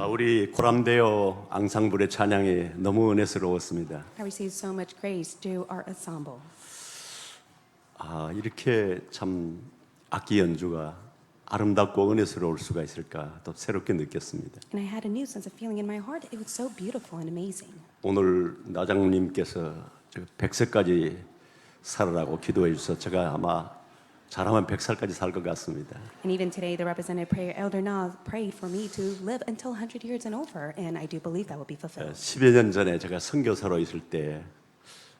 우리 고람대요 앙상블의 찬양이 너무 은혜스러웠습니다. I received so much grace through our ensemble. 이렇게 참 악기 연주가 아름답고 은혜스러울 수가 있을까 또 새롭게 느꼈습니다. And I had a new sense of feeling in my heart. It was so beautiful and amazing. 오늘 나장님께서 100세까지 살으라고 기도해 주셔서 제가 아마 잘하면 100살까지 살 것 같습니다. And even today, the representative prayer, Elder Na, prayed for me to live until 100 years and over, and I do believe that will be fulfilled. 10여 년 전에 제가 선교사로 있을 때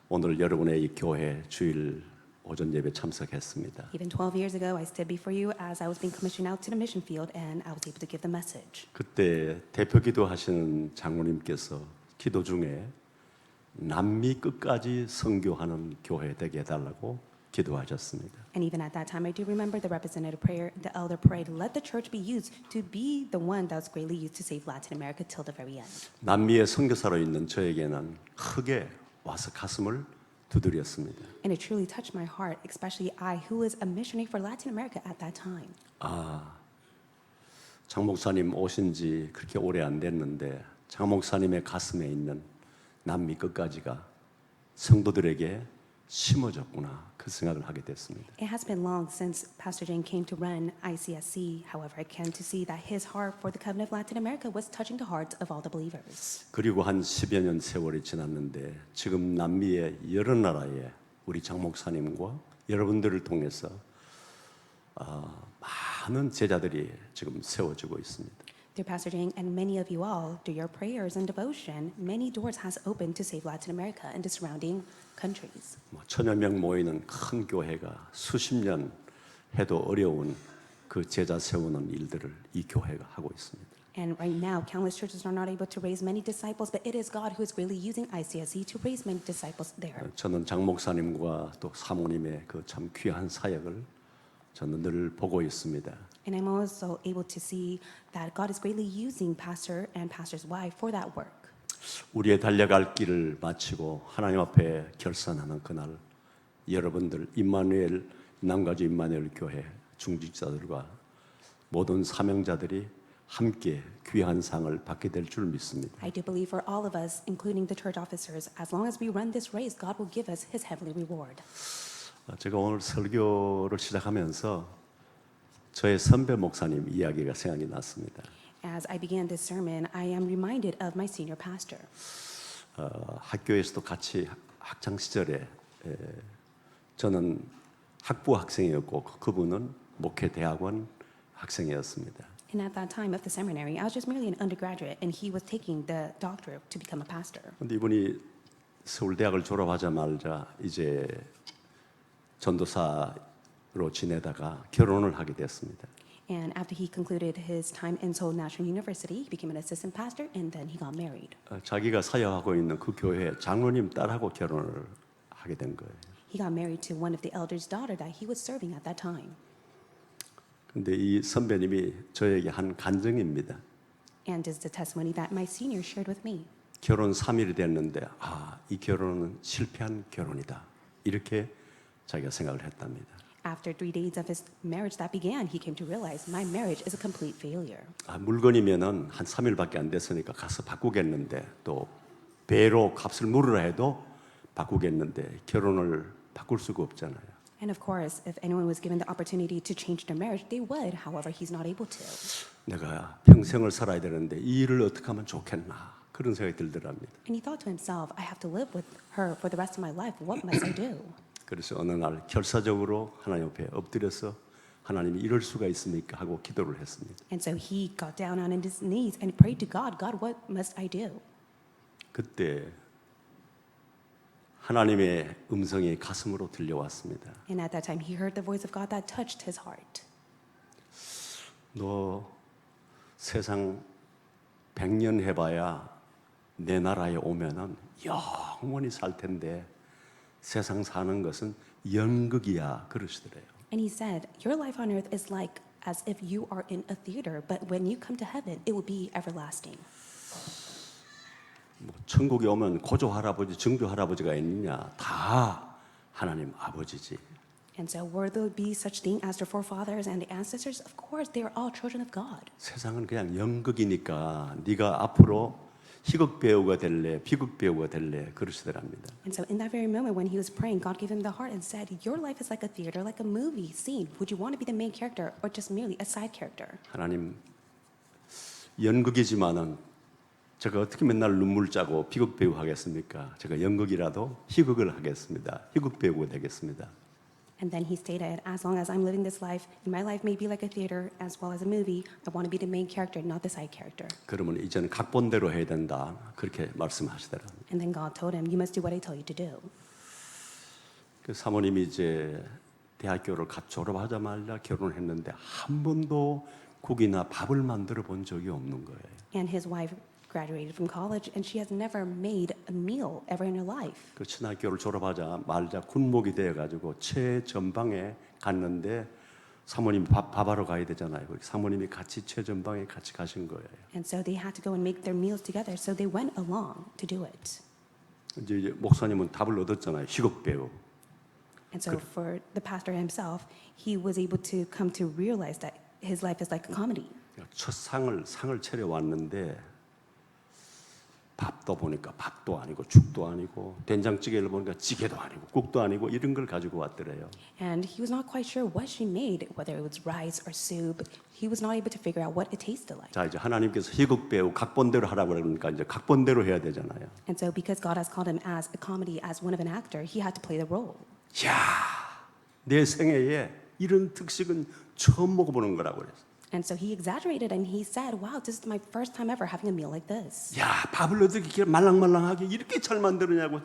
오늘 여러분의 이 교회 주일 오전 예배 참석했습니다. Even 12 years ago, I stood before you as I was being commissioned out to the mission field, and I was able to give the message. 그때 대표 기도하시는 장로님께서 기도 중에 남미 끝까지 선교하는 교회 되게 해달라고 기도하셨습니다. And even at that time, I do remember the representative prayer. The elder prayed, "Let the church be used to be the one that's greatly used to save Latin America till the very end." 남미의 선교사로 있는 저에게는 크게 와서 가슴을 두드렸습니다. And it truly touched my heart, especially I, who was a missionary for Latin America at that time. 장 목사님 오신 지 그렇게 오래 안 됐는데 장 목사님의 가슴에 있는 남미 끝까지가 성도들에게 심어졌구나 그 생각을 하게 됐습니다. It has been long since Pastor Jane came to run ICSC. However, I came to see that his heart for the covenant of Latin America was touching the hearts of all the believers. 그리고 한 10여 년 세월이 지났는데 지금 남미의 여러 나라에 우리 장 목사님과 여러분들을 통해서 많은 제자들이 지금 세워지고 있습니다. Through Pastor Jane and many of you all, through your prayers and devotion, many doors has opened to save Latin America and the surrounding countries. 천여 명 모이는 큰 교회가 수십 년 해도 어려운 그 제자 세우는 일들을 이 교회가 하고 있습니다. And right now, countless churches are not able to raise many disciples, but it is God who is really using ICSC to raise many disciples there. 저는 장 목사님과 또 사모님의 그 참 귀한 사역을 저는 늘 보고 있습니다. And I'm also able to see that God is greatly using pastor and pastor's wife for that work. 우리의 달려갈 길을 마치고 하나님 앞에 결산하는 그날 여러분들 임마누엘 남가주 임마누엘 교회 중직자들과 모든 사명자들이 함께 귀한 상을 받게 될 줄 믿습니다. I do believe for all of us, including the church officers, as long as we run this race, God will give us His heavenly reward. 제가 오늘 설교를 시작하면서 저의 선배 목사님 이야기가 생각이 났습니다. As I began this sermon, I am reminded of my senior pastor. 학교에서도 같이 학창 시절에 저는 학부 학생이었고 그분은 목회 대학원 학생이었습니다. And at that time of the seminary, I was just merely an undergraduate, and he was taking the doctorate to become a pastor. 근데 이분이 서울 대학을 졸업하자마자 이제 전도사로 지내다가 결혼을 하게 됐습니다. And after he concluded his time in Seoul National University, he became an assistant pastor, and then he got married. 자기가 사역하고 있는 그 교회 장로님 딸하고 결혼을 하게 된 거예요. He got married to one of the elders' daughter that he was serving at that time. 근데 이 선배님이 저에게 한 간증입니다. And is the testimony that my senior shared with me. 결혼 3일이 됐는데 이 결혼은 실패한 결혼이다. 이렇게 자기가 생각을 했답니다. After 3 days of his marriage that began, he came to realize my marriage is a complete failure. 물건이면은 한 3일밖에 안 됐으니까 가서 바꾸겠는데 또 배로 값을 물으라 해도 바꾸겠는데 결혼을 바꿀 수가 없잖아요. And of course, if anyone was given the opportunity to change their marriage, they would. However, he's not able to. 내가 평생을 살아야 되는데 이 일을 어떻게 하면 좋겠나 그런 생각이 들더랍니다. And he thought to himself, I have to live with her for the rest of my life. What must I do? 그래서 어느 날 결사적으로 하나님 앞에 엎드려서 하나님이 이럴 수가 있습니까 하고 기도를 했습니다. And so he got down on his knees and prayed to God, God, what must I do? 그때 하나님의 음성이 가슴으로 들려왔습니다. And at that time, he heard the voice of God that touched his heart. 너 세상 100년 해봐야 내 나라에 오면은 영원히 살 텐데 세상 사는 것은 연극이야 그러시더래요. And he said, your life on earth is like as if you are in a theater, but when you come to heaven, it will be everlasting. 천국에 오면 고조 할아버지, 증조 할아버지가 있느냐? 다 하나님 아버지지. And so will there be such thing as their forefathers and the ancestors? Of course, they are all children of God. 세상은 그냥 연극이니까 네가 앞으로 희극 배우가 될래, 비극 배우가 될래 그러시더랍니다. And so in that very moment when he was praying, God gave him the heart and said, your life is like a theater, like a movie scene. Would you want to be the main character or just merely a side character? 하나님, 연극이지만은 제가 어떻게 맨날 눈물 짜고 비극 배우 하겠습니까? 제가 연극이라도 희극을 하겠습니다. 희극 배우가 되겠습니다. And then he stated, as long as I'm living this life, and my life may be like a theater as well as a movie, I want to be the main character, not the side character. 그러면 이제는 각본대로 해야 된다. 그렇게 말씀하시더라고요. And then God told him, you must do what I tell you to do. 그 사모님이 이제 대학교를 갓 졸업하자마자 결혼했는데 한 번도 국이나 밥을 만들어 본 적이 없는 거예요. And his wife graduated from college, and she has never made a meal ever in her life. 그 신학교를 졸업하자마자 군목이 되어가지고 최전방에 갔는데 사모님 밥하러 가야 되잖아요. 사모님이 같이 최전방에 같이 가신 거예요. And so they had to go and make their meals together, so they went along to do it. 이제 목사님은 답을 얻었잖아요. 희극 배우. And so for the pastor himself, he was able to come to realize that his life is like a comedy. 첫 상을 차려 왔는데 밥도 보니까 밥도 아니고 죽도 아니고 된장찌개를 보니까 찌개도 아니고 국도 아니고 이런 걸 가지고 왔더래요. And he was not quite sure what she made, whether it was rice or soup. He was not able to figure out what it tasted like. 자, 이제 하나님께서 희극 배우 각본대로 하라고 그러니까 이제 각본대로 해야 되잖아요. And so because God has called him as a comedy, as one of an actor, he had to play the role. 야, 내 생애에 이런 특식은 처음 먹어보는 거라고 그랬어요. And so he exaggerated and he said, wow, this is my first time ever having a meal like this. 야, 밥을 어떻게 이렇게 말랑말랑하게 이렇게 잘 만드느냐고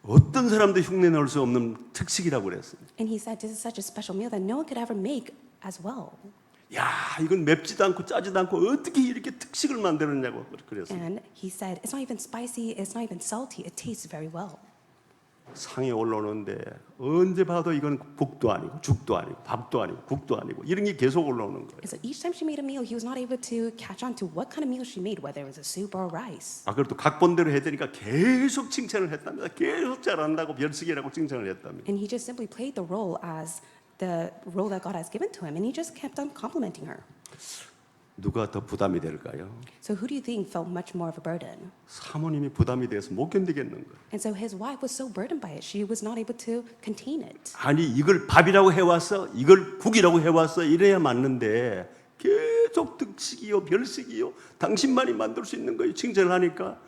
어떤 사람도 흉내 넣을 수 없는 특식이라고 그랬어요. And he said, this is such a special meal that no one could ever make as well. 야, 이건 맵지도 않고 짜지도 않고 어떻게 이렇게 특식을 만드느냐고 그랬어요. And he said, it's not even spicy, it's not even salty, it tastes very well. 상에 올라오는데 언제 봐도 이건 국도 아니고 죽도 아니고 밥도 아니고 국도 아니고 이런 게 계속 올라오는 거예요. And so each time she made a meal, he was not able to catch on to what kind of meal she made, whether it was a soup or rice. 아, 그래도 각본대로 해야 되니까 계속 칭찬을 했답니다. 계속 잘한다고 별식이라고 칭찬을 했답니다. And he just simply played the role as the role that God has given to him, and he just kept on complimenting her. 누가 더 부담이 될까요? So who do you think felt much more of a burden? 사모님이 부담이 돼서 못 견디겠는 거예요. And so his wife was so burdened by it, she was not able to contain it. 아니 이걸 밥이라고 해왔어, 이걸 국이라고 해왔어 이래야 맞는데 계속 특식이요, 별식이요, 당신만이 만들 수 있는 거예요. 칭찬을 하니까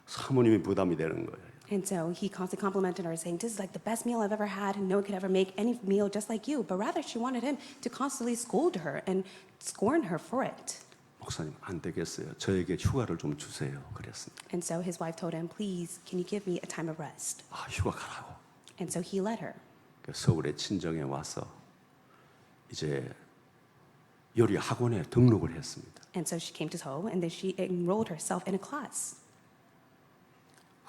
사모님이 부담이 되는 거예요. And so he constantly complimented her, saying, this is like the best meal I've ever had, and no one could ever make any meal just like you. But rather, she wanted him to constantly scold her and scorn her for it. 목사님 안 되겠어요. 저에게 휴가를 좀 주세요. 그랬습니다. And so his wife told him, please, can you give me a time of rest? 아, 휴가 가라고. And so he let her. 서울에 친정에 와서 이제 요리 학원에 등록을 했습니다. And so she came to Seoul, and then she enrolled herself in a class.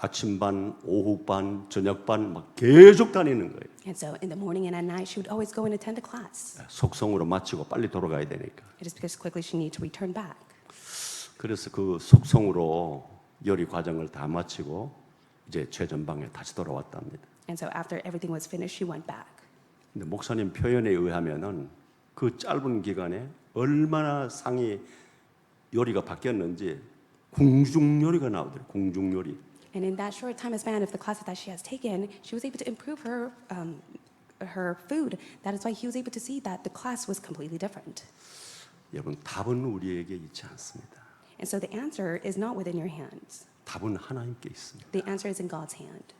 아침반, 오후반, 저녁반 막 계속 다니는 거예요. And so in the morning and at night, she would always go and attend a class. 속성으로 마치고 빨리 돌아가야 되니까. It is because quickly she needed to return back. 그래서 그 속성으로 요리 과정을 다 마치고 이제 최전방에 다시 돌아왔답니다. And so after everything was finished, she went back. 근데 목사님 표현에 의하면은 그 짧은 기간에 얼마나 상이 요리가 바뀌었는지 궁중 요리가 나오더라고요. 궁중 요리. And in that short time span of the classes that she has taken, she was able to improve her food. That is why he was able to see that the class was completely different. 여러분 답은 우리에게 있지 않습니다. And so the answer is not within your hands. 답은 하나님께 있습니다. The answer is in God's hand.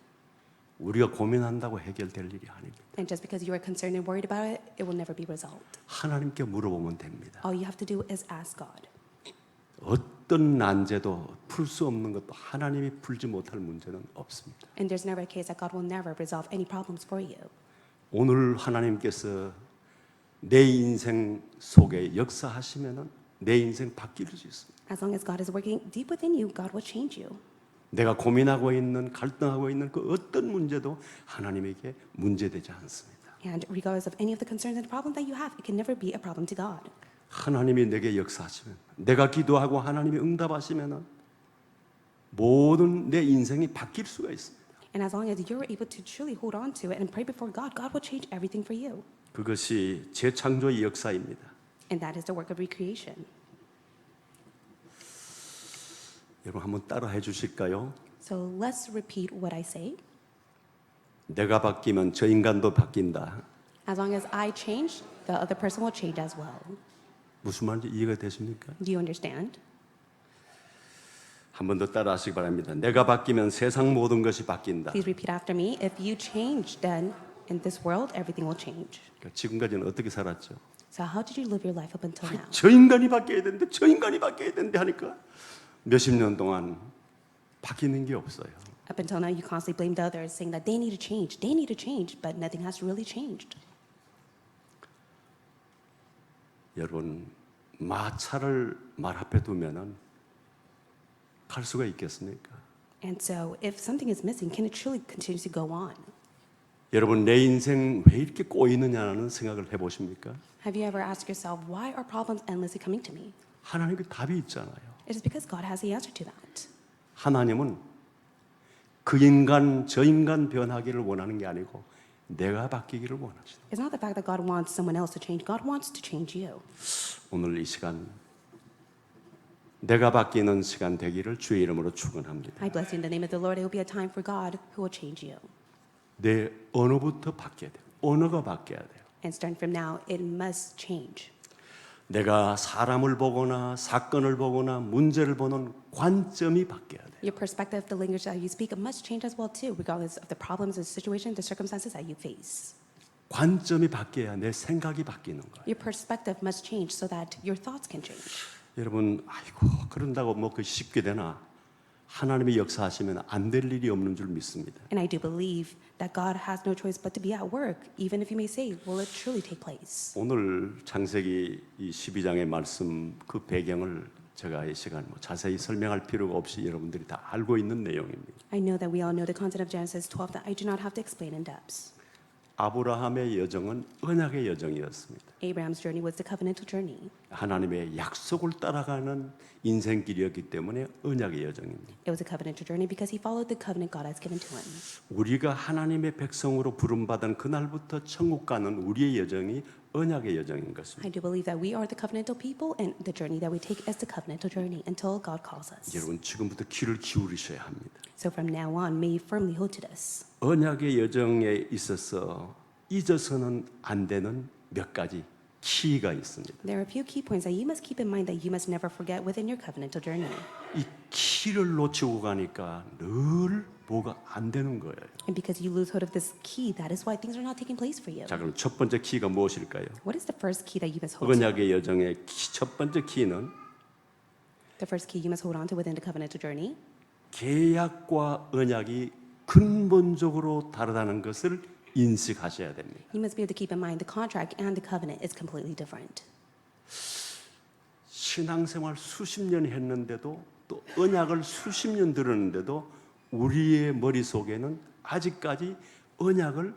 우리가 고민한다고 해결될 일이 아닙니다. And just because you are concerned and worried about it, it will never be resolved. 하나님께 물어보면 됩니다. All you have to do is ask God. 어떤 난제도 풀 수 없는 것도 하나님이 풀지 못할 문제는 없습니다. And there's never a case that God will never resolve any problems for you. 오늘 하나님께서 내 인생 속에 역사하시면은 내 인생 바뀔 수 있습니다. As long as God is working deep within you, God will change you. 내가 고민하고 있는 갈등하고 있는 그 어떤 문제도 하나님에게 문제되지 않습니다. And regardless of any of the concerns and problems that you have, it can never be a problem to God. 하나님이 내게 역사하시면 내가 기도하고 하나님이 응답하시면은 모든 내 인생이 바뀔 수가 있습니다. And as long as you're able to truly hold on to it and pray before God, God will change everything for you. 그것이 재창조의 역사입니다. And that is the work of recreation. 여러분 한번 따라해 주실까요? So let's repeat what I say. 내가 바뀌면 저 인간도 바뀐다. As long as I change, the other person will change as well. 무슨 말인지 이해가 되십니까? Do you understand? 한 번 더 따라하시기 바랍니다. 내가 바뀌면 세상 모든 것이 바뀐다. Please repeat after me. If you change, then in this world, everything will change. 그러니까 지금까지는 어떻게 살았죠? So how did you live your life up until now? 저 인간이 바뀌어야 되는데 저 인간이 바뀌어야 되는데 하니까 몇십 년 동안 바뀌는 게 없어요. Up until now, you constantly blamed others, saying that they need to change, but nothing has really changed. 여러분 마차를 말 앞에 두면은 갈 수가 있겠습니까? And so, if something is missing, can it truly continue to go on? 여러분 내 인생 왜 이렇게 꼬이느냐는 생각을 해보십니까? Have you ever asked yourself, why are problems endlessly coming to me? 하나님께 답이 있잖아요. It is because God has the answer to that. 하나님은 그 인간 저 인간 변하기를 원하는 게 아니고 내가 바뀌기를 원하시다. It's not the fact that God wants someone else to change. God wants to change you. 오늘 이 시간 내가 바뀌는 시간 되기를 주의 이름으로 축원합니다. I bless you in the name of the Lord. It will be a time for God who will change you. 내 언어부터 바뀌어야 돼요. 언어가 바뀌어야 돼요. And starting from now, it must change. 내가 사람을 보거나 사건을 보거나 문제를 보는 관점이 바뀌어야 돼요. Your perspective, the language that you speak, must change as well too, regardless of the problems, the situation, the circumstances that you face. 관점이 바뀌어야 내 생각이 바뀌는 거예요. Your perspective must change so that your thoughts can change. 여러분, 아이고 그런다고 뭐 그 쉽게 되나? 하나님이 역사하시면 안 될 일이 없는 줄 믿습니다. And I do believe that God has no choice but to be at work, even if you may say, will it truly take place? 오늘 창세기 이 12장의 말씀 그 배경을 제가 이 시간 뭐 자세히 설명할 필요가 없이 여러분들이 다 알고 있는 내용입니다. I know that we all know the content of Genesis 12 that I do not have to explain in depth. 아브라함의 여정은 언약의 여정이었습니다. Abraham's journey was the covenantal journey. 하나님의 약속을 따라가는 인생길이었기 때문에 언약의 여정입니다. It was a covenantal journey because he followed the covenant God has given to him. 우리가 하나님의 백성으로 부름받은 그날부터 천국 가는 우리의 여정이 언약의 여정인 것입니다. I do believe that we are the covenantal people, and the journey that we take is the covenantal journey until God calls us. 여러분 지금부터 귀를 기울이셔야 합니다. So from now on, may you firmly hold to this. 언약의 여정에 있어서 잊어서는 안 되는 몇 가지 키가 있습니다. There are a few key points that you must keep in mind that you must never forget within your covenantal journey. 이 키를 놓치고 가니까 늘 뭐가 안 되는 거예요. And because you lose hold of this key, that is why things are not taking place for you. 자, 그럼 첫 번째 키가 무엇일까요? What is the first key that you must hold to? 언약의 여정의 첫 번째 키는 The first key you must hold on to within the covenantal journey 계약과 언약이 근본적으로 다르다는 것을 인식하셔야 됩니다. You must be able to keep in mind the contract and the covenant is completely different. 신앙생활 수십 년 했는데도 또 언약을 수십 년 들었는데도 우리의 머릿속에는 아직까지 언약을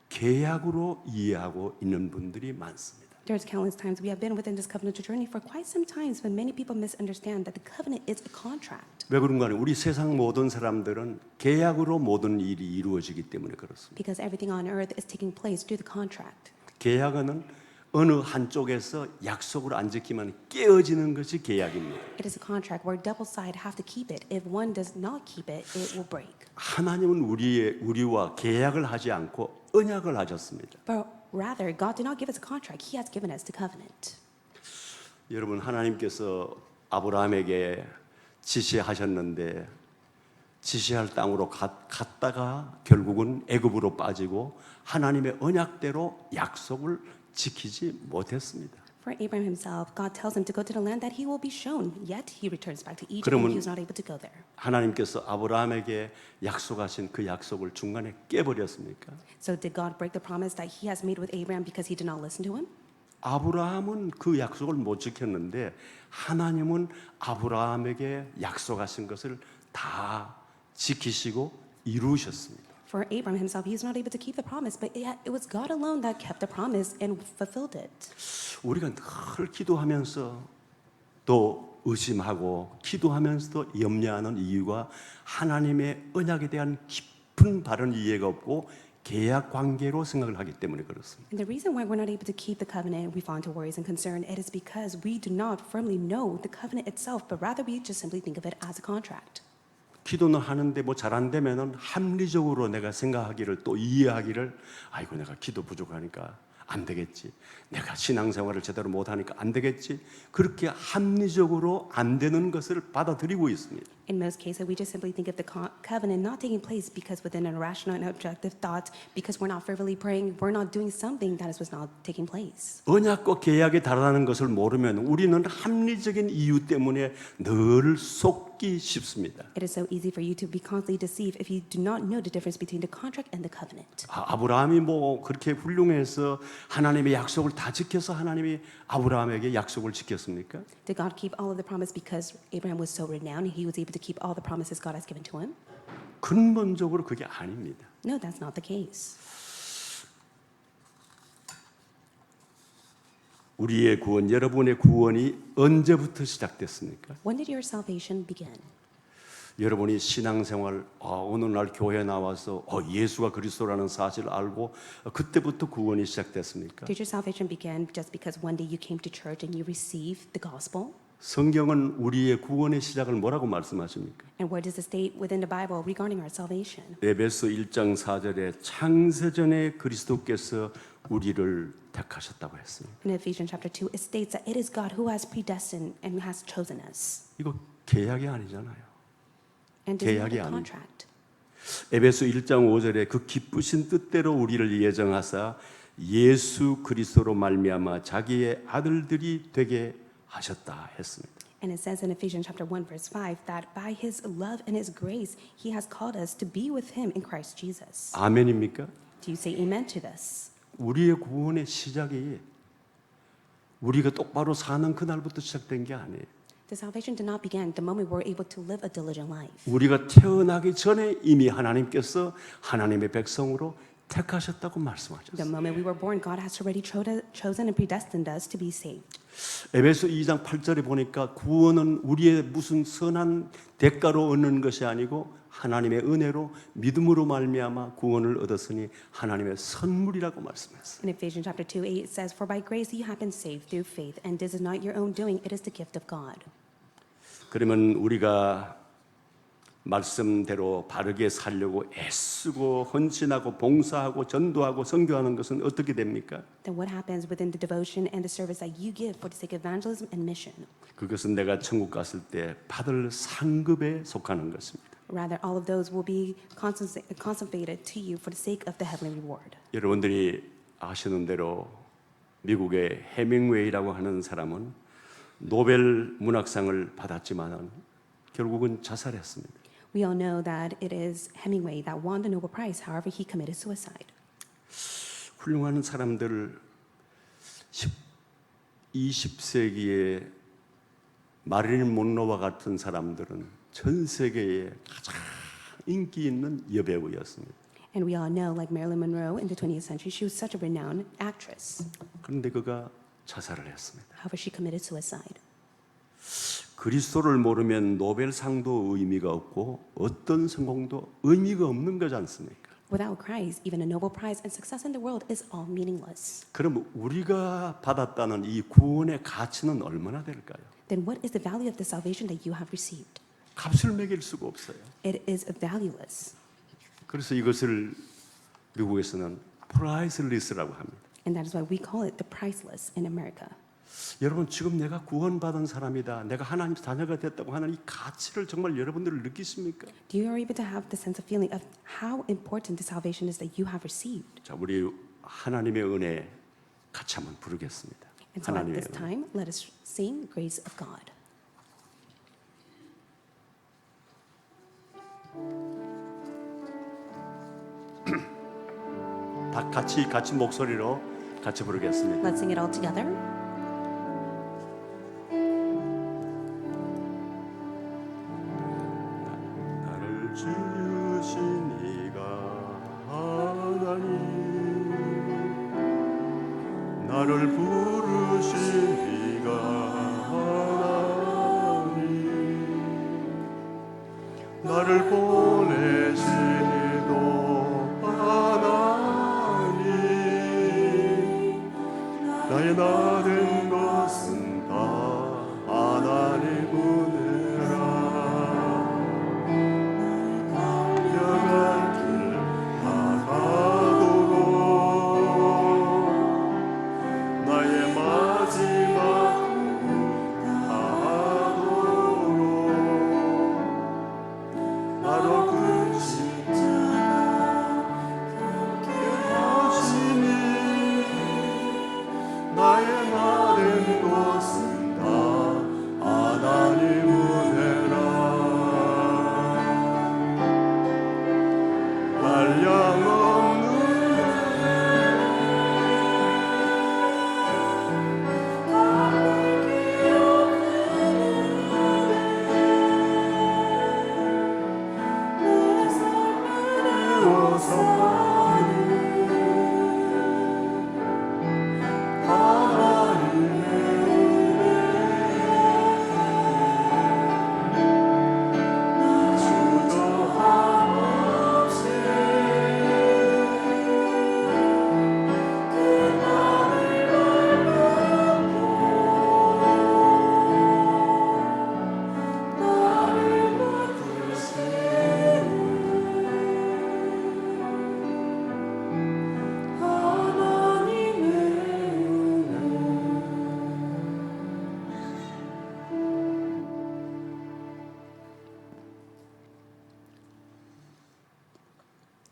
계약으로 이해하고 있는 분들이 많습니다. There's countless times we have been within this covenantal journey for quite some times when many people misunderstand that the covenant is a contract. 왜 그런가 하면 우리 세상 모든 사람들은 계약으로 모든 일이 이루어지기 때문에 그렇습니다. Because everything on earth is taking place through the contract. 계약은 어느 한쪽에서 약속을 안 지키면 깨어지는 것이 계약입니다. It is a contract where double side have to keep it. If one does not keep it, it will break. 하나님은 우리와 계약을 하지 않고 언약을 하셨습니다. But rather, God did not give us a contract. He has given us the covenant. 여러분 하나님께서 아브라함에게 지시하셨는데 지시할 땅으로 갔다가 결국은 애굽으로 빠지고 하나님의 언약대로 약속을 지키지 못했습니다. For Abraham himself, God tells him to go to the land that he will be shown. Yet he returns back to Egypt 그러면 and he was not able to go there. 하나님께서 아브라함에게 약속하신 그 약속을 중간에 깨버렸습니까? So did God break the promise that he has made with Abraham because he did not listen to him? 아브라함은 그 약속을 못 지켰는데 하나님은 아브라함에게 약속하신 것을 다 지키시고 이루셨습니다. For Abraham himself, he was not able to keep the promise, but it was God alone that kept the promise and fulfilled it. 우리가 늘 기도하면서 또 의심하고 기도하면서도 염려하는 이유가 하나님의 언약에 대한 깊은 깊은 바른 이해가 없고 계약 관계로 생각을 하기 때문에 그렇습니다. And the reason why we're not able to keep the covenant, we fall into worries and concern, it is because we do not firmly know the covenant itself, but rather we just simply think of it as a contract. 기도는 하는데 뭐 잘 안 되면은 합리적으로 내가 생각하기를 또 이해하기를 아이고 내가 기도 부족하니까 안 되겠지. 내가 신앙생활을 제대로 못 하니까 안 되겠지. 그렇게 합리적으로 안 되는 것을 받아들이고 있습니다. In most cases, we just simply think of the covenant not taking place because within a rational and objective thought, because we're not fervently praying, we're not doing something that was not taking place. 언약과 계약이 다르다는 것을 모르면 우리는 합리적인 이유 때문에 늘 속기 쉽습니다. It is so easy for you to be constantly deceived if you do not know the difference between the contract and the covenant. 아브라함이 뭐 그렇게 훌륭해서 하나님의 약속을 다 지켜서 하나님이 아브라함에게 약속을 지켰습니까? Did God keep all of the promise because Abraham was so renowned and he was able to keep all the promises God has given to him? 근본적으로 그게 아닙니다. No, that's not the case. 우리의 구원, 여러분의 구원이 언제부터 시작됐습니까? When did your salvation begin? 여러분이 신앙생활 어느 날 교회 나와서 예수가 그리스도라는 사실을 알고 그때부터 구원이 시작됐습니까? Did your salvation begin just because one day you came to church and you received the gospel? 성경은 우리의 구원의 시작을 뭐라고 말씀하십니까? And what does it state within the Bible regarding our salvation? 에베소 1장 4절에 창세전에 그리스도께서 우리를 택하셨다고 했습니다. In Ephesians chapter 2, it states that it is God who has predestined and has chosen us. 이거 계약이 아니잖아요. And this is not 계약이 a 아닙니다. contract. 에베소 1장 5절에 그 기쁘신 뜻대로 우리를 예정하사 예수 그리스도로 말미암아 자기의 아들들이 되게 하셨다 했습니다. And it says in Ephesians chapter 1 verse 5 that by his love and his grace he has called us to be with him in Christ Jesus. 아멘입니까? Do you say amen to this? 우리의 구원의 시작이 우리가 똑바로 사는 그날부터 시작된 게 아니에요. The salvation did not begin the moment we were able to live a diligent life. 우리가 태어나기 전에 이미 하나님께서 하나님의 백성으로 택하셨다고 The 말씀하셨어요. moment we were born, God has already chosen and predestined us to be saved. 에베소 2장 8절에 보니까 구원은 우리의 무슨 선한 대가로 얻는 것이 아니고 하나님의 은혜로 믿음으로 말미암아 구원을 얻었으니 하나님의 선물이라고 말씀했어요. In Ephesians chapter 2, 8 it says, For by grace you have been saved through faith, and this is not your own doing, it is the gift of God. 그러면 우리가 말씀대로 바르게 살려고 애쓰고 헌신하고 봉사하고 전도하고 선교하는 것은 어떻게 됩니까? Then what happens within the devotion and the service that you give for the sake of evangelism and mission? 그것은 내가 천국 갔을 때 받을 상급에 속하는 것입니다. Rather, all of those will be consummated to you for the sake of the heavenly reward. 여러분들이 아시는 대로 미국의 해밍웨이라고 하는 사람은 노벨 문학상을 받았지만은 결국은 자살했습니다. We all know that it is Hemingway that won the Nobel Prize. However, he committed suicide. 훌륭한 사람들 20세기에 마릴린 monroe와 같은 사람들은 전 세계에 가장 인기 있는 여배우였습니다. And we all know, like Marilyn Monroe in the 20th century, she was such a renowned actress. 그런데 그가 자살을 했습니다. However, she committed suicide. 그리스도를 모르면 노벨상도 의미가 없고 어떤 성공도 의미가 없는 거지 않습니까? Without Christ, even a Nobel Prize and success in the world is all meaningless. 그럼 우리가 받았다는 이 구원의 가치는 얼마나 될까요? Then what is the value of the salvation that you have received? 값을 매길 수가 없어요. It is valueless. 그래서 이것을 미국에서는 priceless라고 합니다. And that is why we call it the priceless in America. 여러분 지금 내가 구원받은 사람이다. 내가 하나님 자녀가 됐다고 하는 이 가치를 정말 여러분들은 느끼십니까? Do you are able to have the sense of feeling of how important the salvation is that you have received? 자, 우리 하나님의 은혜 같이 한번 부르겠습니다. And so at 하나님의 this 은혜. time, let us sing Grace of God. 다 같이 목소리로 같이 부르겠습니다. Let's sing it all together. 나를 지으신 이가 하나님, 나를 부르신 이가 하나님, 나를 보내신 이도 나의 나 된 것은 다 하나님 은혜라. 달려갈 길 다가도록 나의 마지막 꿈 다하도록 바로 그 십자가 함께 하시니 나의 나 된 것은 다 하나님 은혜라. 한량 없는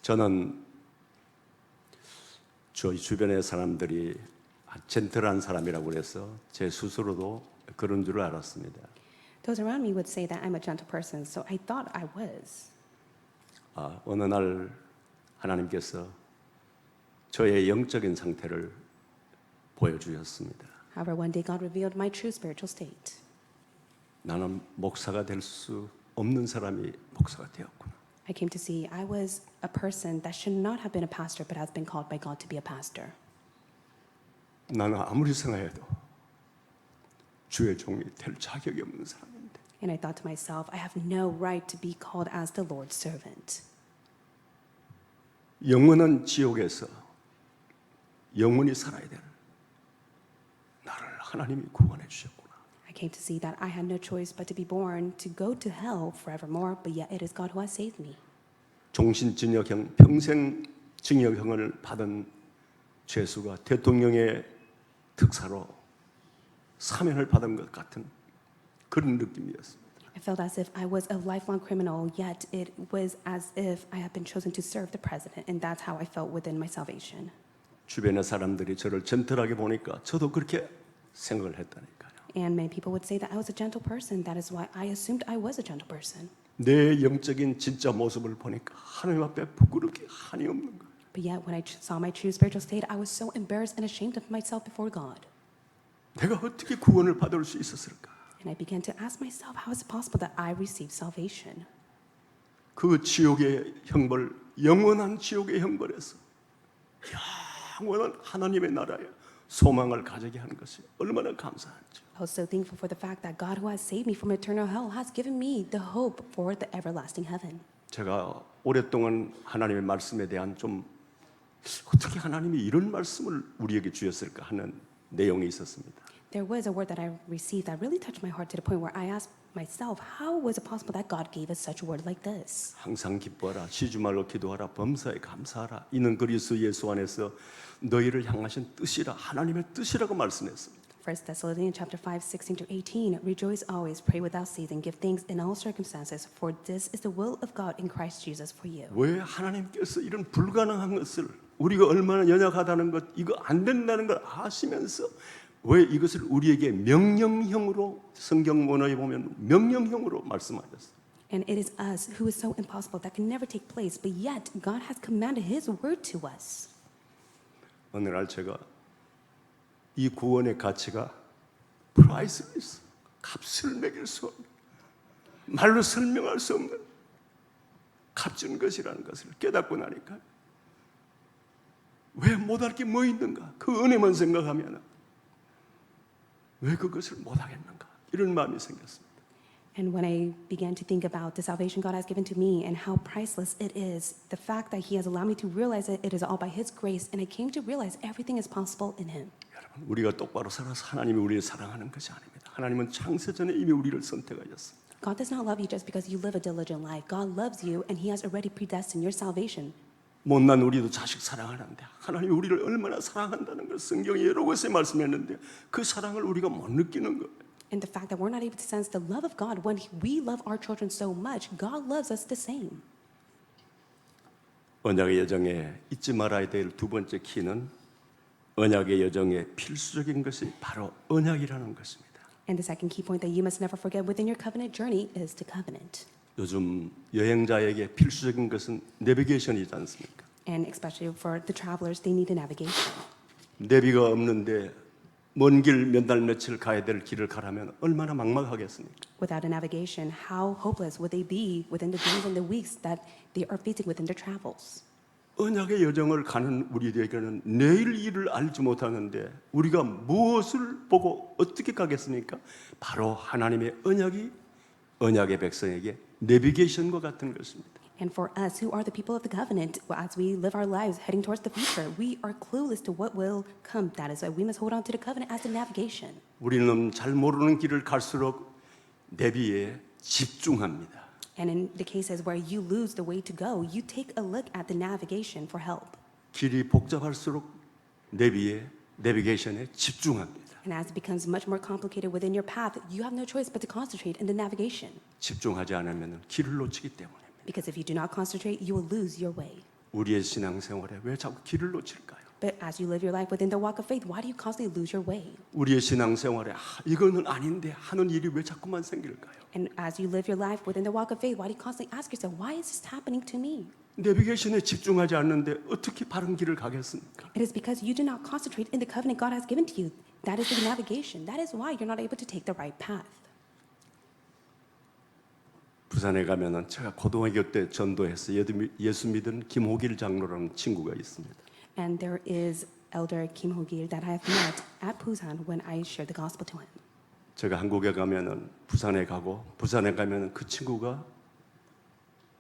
저는 저희 주변의 사람들이 젠틀한 사람이라고 그래서 제 스스로도 그런 줄 알았습니다. Those around me would say that I'm a gentle person, so I thought I was. 어느 날 하나님께서 저의 영적인 상태를 보여주셨습니다. However, one day God revealed my true spiritual state. 나는 목사가 될 수 없는 사람이 목사가 되었구나. I came to see I was a person that should not have been a pastor, but has been called by God to be a pastor. 나는 아무리 생각해도 주의 종이 될 자격이 없는 사람인데 And I thought to myself, I have no right to be called as the Lord's servant. 영원한 지옥에서 영원히 살아야 될 나를 하나님이 구원해 주셨구나. I came to see that I had no choice but to be born to go to hell forevermore, but yet it is God who has saved me. 종신징역형 평생 징역형을 받은 죄수가 대통령의 특사로 사면을 받은 것 같은 그런 느낌이었습니다. I felt as if I was a lifelong criminal, yet it was as if I had been chosen to serve the president, and that's how I felt within my salvation. 주변의 사람들이 저를 젠틀하게 보니까 저도 그렇게 생각을 했다니까요. And many people would say that I was a gentle person. That is why I assumed I was a gentle person. 내 영적인 진짜 모습을 보니까 하나님 앞에 부끄럽게 한이 없는 거예요. But yet, when I saw my true spiritual state, I was so embarrassed and ashamed of myself before God. 내가 어떻게 구원을 받을 수 있었을까? And I began to ask myself, how is it possible that I received salvation? 그 지옥의 형벌, 영원한 지옥의 형벌에서 영원한 하나님의 나라에 소망을 가지게 하는 것이 얼마나 감사한지. I was so thankful for the fact that God, who has saved me from eternal hell, has given me the hope for the everlasting heaven. 제가 오랫동안 하나님의 말씀에 대한 좀 어떻게 하나님이 이런 말씀을 우리에게 주셨을까 하는 내용이 있었습니다. There was a word that I received that really touched my heart to the point where I asked myself, how was it possible that God gave us such a word like this? 항상 기뻐하라, 쉬지 말고 기도하라, 범사에 감사하라. 이는 그리스도 예수 안에서 너희를 향하신 뜻이라, 하나님의 뜻이라고 말씀했습니다. 1 Thessalonians chapter 5, 16 to 18, rejoice always, pray without ceasing, give thanks in all circumstances, for this is the will of God in Christ Jesus for you. 왜 하나님께서 이런 불가능한 것을 우리가 얼마나 연약하다는 것, 이거 안 된다는 걸 아시면서 왜 이것을 우리에게 명령형으로 성경 원어에 보면 명령형으로 말씀하셨어요. And it is us who is so impossible that can never take place, but yet God has commanded His word to us. 어느 날 제가 이 구원의 가치가 프라이슬리스, 값을 매길 수 없는, 말로 설명할 수 없는 값진 것이라는 것을 깨닫고 나니까 왜 못할 게 뭐 있는가? 그 은혜만 생각하면 왜 그것을 못하겠는가? 이런 마음이 생겼습니다. And when I began to think about the salvation God has given to me and how priceless it is, the fact that He has allowed me to realize that it is all by His grace, and I came to realize everything is possible in Him. 여러분, 우리가 똑바로 살아서 하나님이 우리를 사랑하는 것이 아닙니다. 하나님은 창세전에 이미 우리를 선택하셨습니다. God does not love you just because you live a diligent life. God loves you, and He has already predestined your salvation. 못난 우리도 자식 사랑하는데 하나님이 우리를 얼마나 사랑한다는 걸 성경에 여러 곳에 말씀했는데 그 사랑을 우리가 못 느끼는 거예요. And the fact that we're not able to sense the love of God when we love our children so much, God loves us the same. 언약의 여정에 잊지 말아야 될 두 번째 키는 언약의 여정에 필수적인 것이 바로 언약이라는 것입니다. And the second key point that you must never forget within your covenant journey is the covenant. 요즘 여행자에게 필수적인 것은 내비게이션이지 않습니까? And especially for the travelers, they need a navigation. 내비가 없는데 먼 길 몇 달 며칠 가야 될 길을 가라면 얼마나 막막하겠습니까? Without a navigation, how hopeless would they be within the days and the weeks that they are facing within their travels? 언약의 여정을 가는 우리에게는 내일 일을 알지 못하는데 우리가 무엇을 보고 어떻게 가겠습니까? 바로 하나님의 언약의 백성에게 내비게이션과 같은 것입니다. And for us, who are the people of the covenant, as we live our lives heading towards the future, we are clueless to what will come. That is why we must hold on to the covenant as the navigation. 우리는 잘 모르는 길을 갈수록 내비에 집중합니다. And in the cases where you lose the way to go, you take a look at the navigation for help. 길이 복잡할수록 내비게이션에 집중합니다. And as it becomes much more complicated within your path, you have no choice but to concentrate in the navigation. 집중하지 않으면 길을 놓치기 때문입니다. Because if you do not concentrate, you will lose your way. 우리의 신앙생활에 왜 자꾸 길을 놓칠까요? But as you live your life within the walk of faith, why do you constantly lose your way? 우리의 신앙생활에 이거는 아닌데 하는 일이 왜 자꾸만 생길까요? And as you live your life within the walk of faith, why do you constantly ask yourself, why is this happening to me? 내비게이션에 집중하지 않는데 어떻게 바른 길을 가겠습니까? It is because you do not concentrate in the covenant God has given to you. That is the navigation. That is why you're not able to take the right path. 부산에 가면은 제가 고등학교 때 전도해서 예수 믿은 김호길 장로라는 친구가 있습니다. And there is Elder Kim Ho-gil that I have met at Busan when I shared the gospel to him. 제가 한국에 가면은 부산에 가면은 그 친구가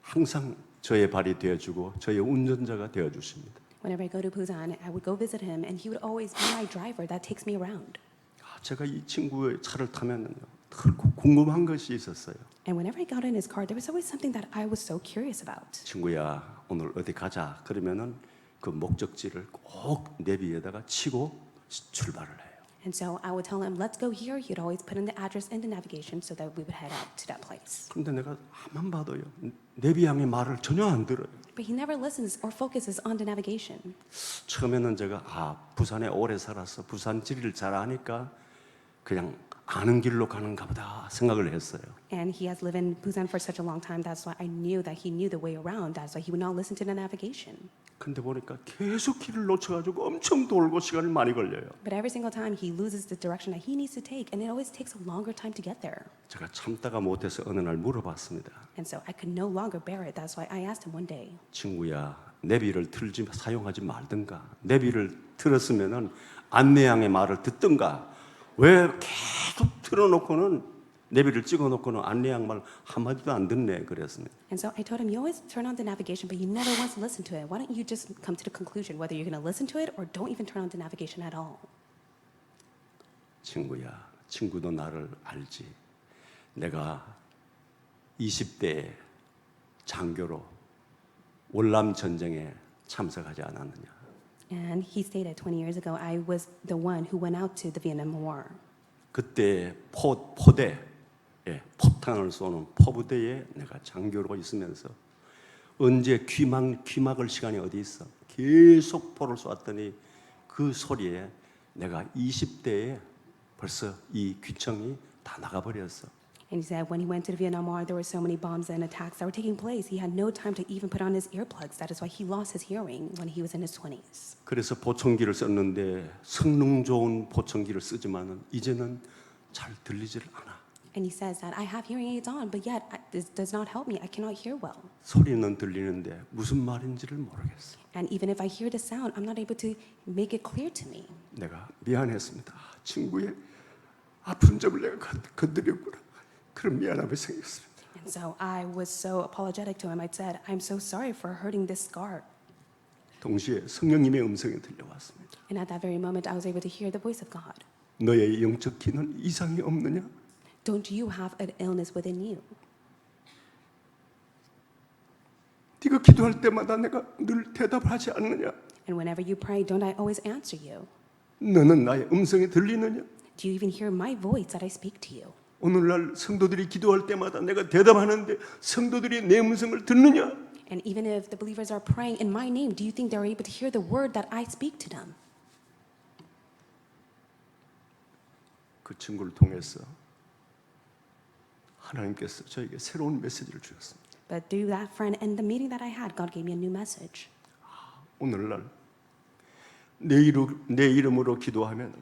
항상 저의 발이 되어주고 저의 운전자가 되어주십니다. Whenever I go to Busan, I would go visit him, and he would always be my driver that takes me around. 제가 이 친구의 차를 타면은요, 늘 궁금한 것이 있었어요. And whenever I got in his car, there was always something that I was so curious about. 친구야, 오늘 어디 가자. 그러면은 그 목적지를 꼭 내비에다가 치고 출발을 해요. And so I would tell him, let's go here. He'd always put in the address in the navigation so that we would head out to that place. 그런데 내가 가만 봐도요, 내비양의 말을 전혀 안 들어요. But he never listens or focuses on the navigation. 처음에는 제가 부산에 오래 살아서 부산 지리를 잘 아니까 그냥 아는 길로 가는가 보다 생각을 했어요. And he has lived in Busan for such a long time. That's why I knew that he knew the way around. That's why he would not listen to the navigation. 근데 보니까 계속 길을 놓쳐가지고 엄청 돌고 시간이 많이 걸려요. But every single time he loses the direction that he needs to take, and it always takes a longer time to get there. 제가 참다가 못해서 어느 날 물어봤습니다. And so I could no longer bear it. That's why I asked him one day, 친구야, 내비를 사용하지 말든가. 내비를 틀었으면은 안내양의 말을 듣든가. 왜 계속 틀어놓고는 내비를 찍어놓고는 안내양 말 한마디도 안 듣네 그랬습니다. and so I told him, you always turn on the navigation, but you never once listen to it. Why don't you just come to the conclusion whether you're going to listen to it or don't even turn on the navigation at all? 친구야, 친구도 나를 알지. 내가 20대에 장교로 월남 전쟁에 참석하지 않았느냐. And he stated 20 years ago, I was the one who went out to the Vietnam War. 그때 포탄을 쏘는 포부대에 내가 장교로 있으면서 언제 귀막을 시간이 어디 있어? 계속 포를 쏘았더니 그 소리에 내가 20대에 벌써 이 귀청이 다 나가버렸어. And he said when he went to the Vietnam War, there were so many bombs and attacks that were taking place. He had no time to even put on his earplugs. That is why he lost his hearing when he was in his 20s. 그래서 보청기를 썼는데 성능 좋은 보청기를 쓰지만은 이제는 잘 들리질 않아. And he says that I have hearing aids on, but yet this does not help me. I cannot hear well. 소리는 들리는데 무슨 말인지를 모르겠어. And even if I hear the sound, I'm not able to make it clear to me. 내가 미안했습니다. 친구의 아픈 점을 내가 건드렸구나. 그런 미안함이 생겼습니다. And so I was so apologetic to him. I said, I'm so sorry for hurting this scar. 동시에 성령님의 음성이 들려왔습니다. And at that very moment, I was able to hear the voice of God. 너의 영적 기는 이상이 없느냐? Don't you have an illness within you? 네가 기도할 때마다 내가 늘 대답하지 않느냐? And whenever you pray, don't I always answer you? 너는 나의 음성이 들리느냐? Do you even hear my voice that I speak to you? 오늘날 성도들이 기도할 때마다 내가 대답하는데 성도들이 내 음성을 듣느냐? And even if the believers are praying in my name, do you think they're able to hear the word that I speak to them? 그 친구를 통해서 하나님께서 저에게 새로운 메시지를 주셨습니다. But through that friend and the meeting that I had, God gave me a new message. 오늘날 내 이름으로 기도하면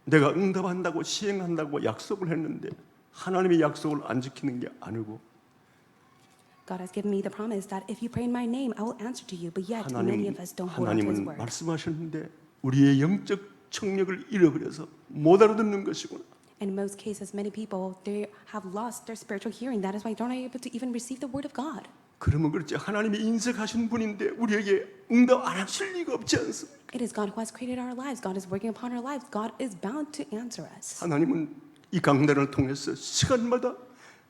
내가 응답한다고 시행한다고 약속을 했는데 하나님의 약속을 안 지키는 게 아니고 God has given me the promise that if you pray in my name, I will answer to you. But yet, many of us don't hold on to His 하나님은 word. 말씀하셨는데 우리의 영적 청력을 잃어버려서 못 알아듣는 것이구나. In most cases, many people, they have lost their spiritual hearing. That is why they're not able to even receive the word of God. 그러면 그렇지 하나님이 인색하신 분인데 우리에게 응답 안 하실 리가 없지 않습니까? It is God who has created our lives. God is working upon our lives. God is bound to answer us. 하나님은 이 강단을 통해서 시간마다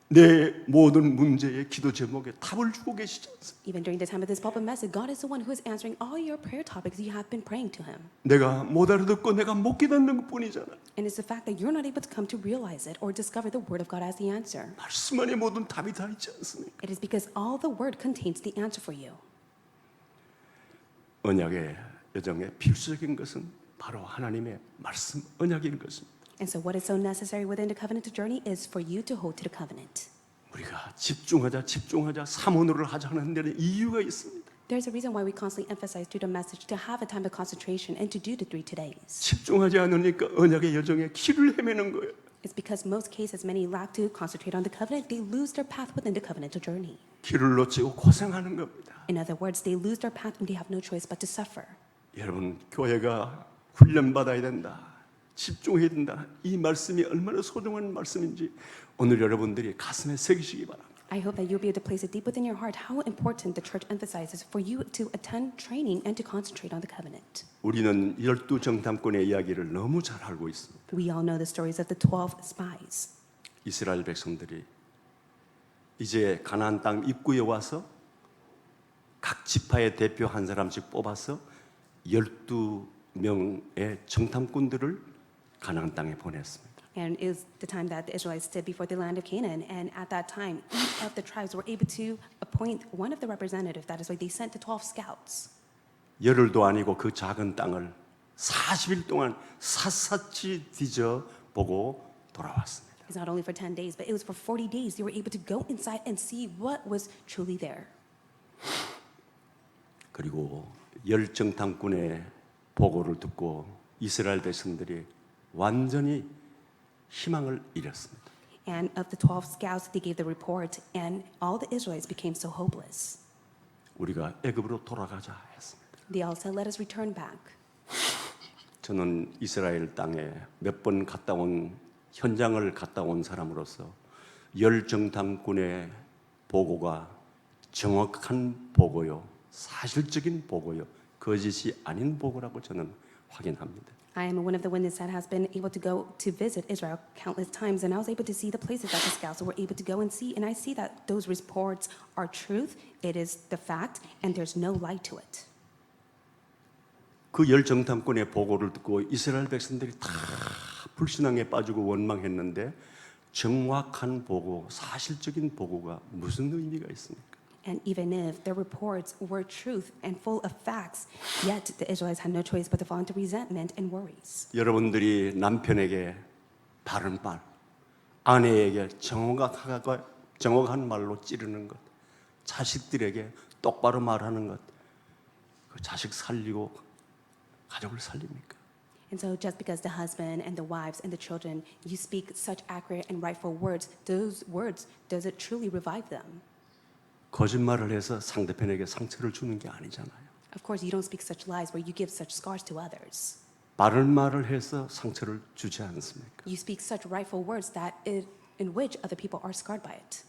내 모든 문제의 기도 제목에 답을 주고 계시지 않습니까? Even during the time of this pulpit message, God is the one who is answering all your prayer topics you have been praying to Him. 내가 못 알아듣고 내가 못 깨닫는 것뿐이잖아. And it's the fact that you're not able to come to realize it or discover the word of God as the answer. 말씀 안에 모든 답이 다 있지 않습니까? It is because all the word contains the answer for you. 언약의 여정에 필수적인 것은 바로 하나님의 말씀 언약인 것입니다. And so what is so necessary within the covenant journey is for you to hold to the covenant. 우리가 집중하자 사모노를 하자 하는 데는 이유가 있습니다. There's a reason why we constantly emphasize through the message to have a time of concentration and to do the 3 todays. 집중하지 않으니까 언약의 여정에 길을 헤매는 거예요. It's because most cases many lack to concentrate on the covenant, they lose their path within the covenantal journey. 길을 놓치고 고생하는 겁니다. In other words, they lose their path and they have no choice but to suffer. 여러분 교회가 훈련받아야 된다. 집중해야 된다. 이 말씀이 얼마나 소중한 말씀인지 오늘 여러분들이 가슴에 새기시기 바랍니다. I hope that you'll be able to place it deep within your heart how important the church emphasizes for you to attend training and to concentrate on the covenant. 우리는 12 정탐꾼의 이야기를 너무 잘 알고 있습니다. We all know the stories of the 12 spies. 이스라엘 백성들이 이제 가나안 땅 입구에 와서 각 지파의 대표 한 사람씩 뽑아서 12명의 정탐꾼들을 가나안 땅에 보냈습니다. And it was the time that the Israelites stood before the land of Canaan. And at that time, each of the tribes were able to appoint one of the representatives. That is why they sent the 12 scouts. 열흘도 아니고 그 작은 땅을 40일 동안 샅샅이 뒤져 보고 돌아왔습니다. It's not only for 10 days, but it was for 40 days. They were able to go inside and see what was truly there. 그리고 열 정탐꾼의 보고를 듣고 이스라엘 백성들이 완전히 희망을 잃었습니다. And of the 12 scouts, they gave the report, and all the Israelites became so hopeless. 우리가 애굽으로 돌아가자 했습니다. They all said, let us return back. 저는 이스라엘 땅에 몇 번 갔다 온 현장을 갔다 온 사람으로서 열 정탐꾼의 보고가 정확한 보고요, 사실적인 보고요, 거짓이 아닌 보고라고 저는 확인합니다. I am one of the witnesses that has been able to go to visit Israel countless times, and I was able to see the places that the scouts were able to go and see, and I see that those reports are truth, it is the fact, and there's no lie to it. 그 열 정탐꾼의 보고를 듣고 이스라엘 백성들이 다 불신앙에 빠지고 원망했는데 정확한 보고, 사실적인 보고가 무슨 의미가 있습니까? And even if their reports were truth and full of facts, yet the Israelites had no choice but to fall into resentment and worries. 여러분들이 남편에게 바른 말, 아내에게 정확한 말로 찌르는 것, 자식들에게 똑바로 말하는 것, 그 자식 살리고 가족을 살립니까? And so just because the husband and the wives and the children, you speak such accurate and rightful words, those words, does it truly revive them? 거짓말을 해서 상대편에게 상처를 주는 게 아니잖아요. Of course, you don't speak such lies where you give such scars to others. 바른 말을 해서 상처를 주지 않습니까? You speak such rightful words that it in which other people are scarred by it.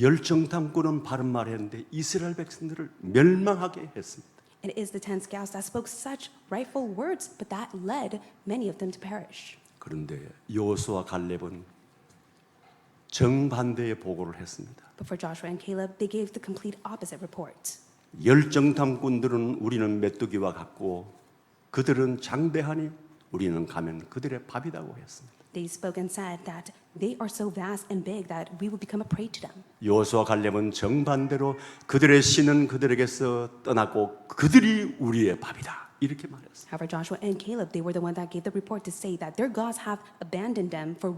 열정탐꾼은 바른 말을 했는데 이스라엘 백성들을 멸망하게 했습니다. It is the 10 scouts that spoke such rightful words, but that led many of them to perish. 그런데 여호수아 갈렙은 정반대의 보고를 했습니다. But for Joshua and Caleb, they gave the complete opposite report. 열정탐꾼들은 우리는 메뚜기와 같고 그들은 장대하니 우리는 가면 그들의 밥이라고 했습니다. They spoke and said that they are so vast and big that we will become a prey to them. 여호수아 갈렙은 정반대로 그들의 신은 그들에게서 떠났고 그들이 우리의 밥이다 이렇게 말했습니다. However, Joshua and Caleb, they were the one that gave the report to say that their gods have abandoned them, for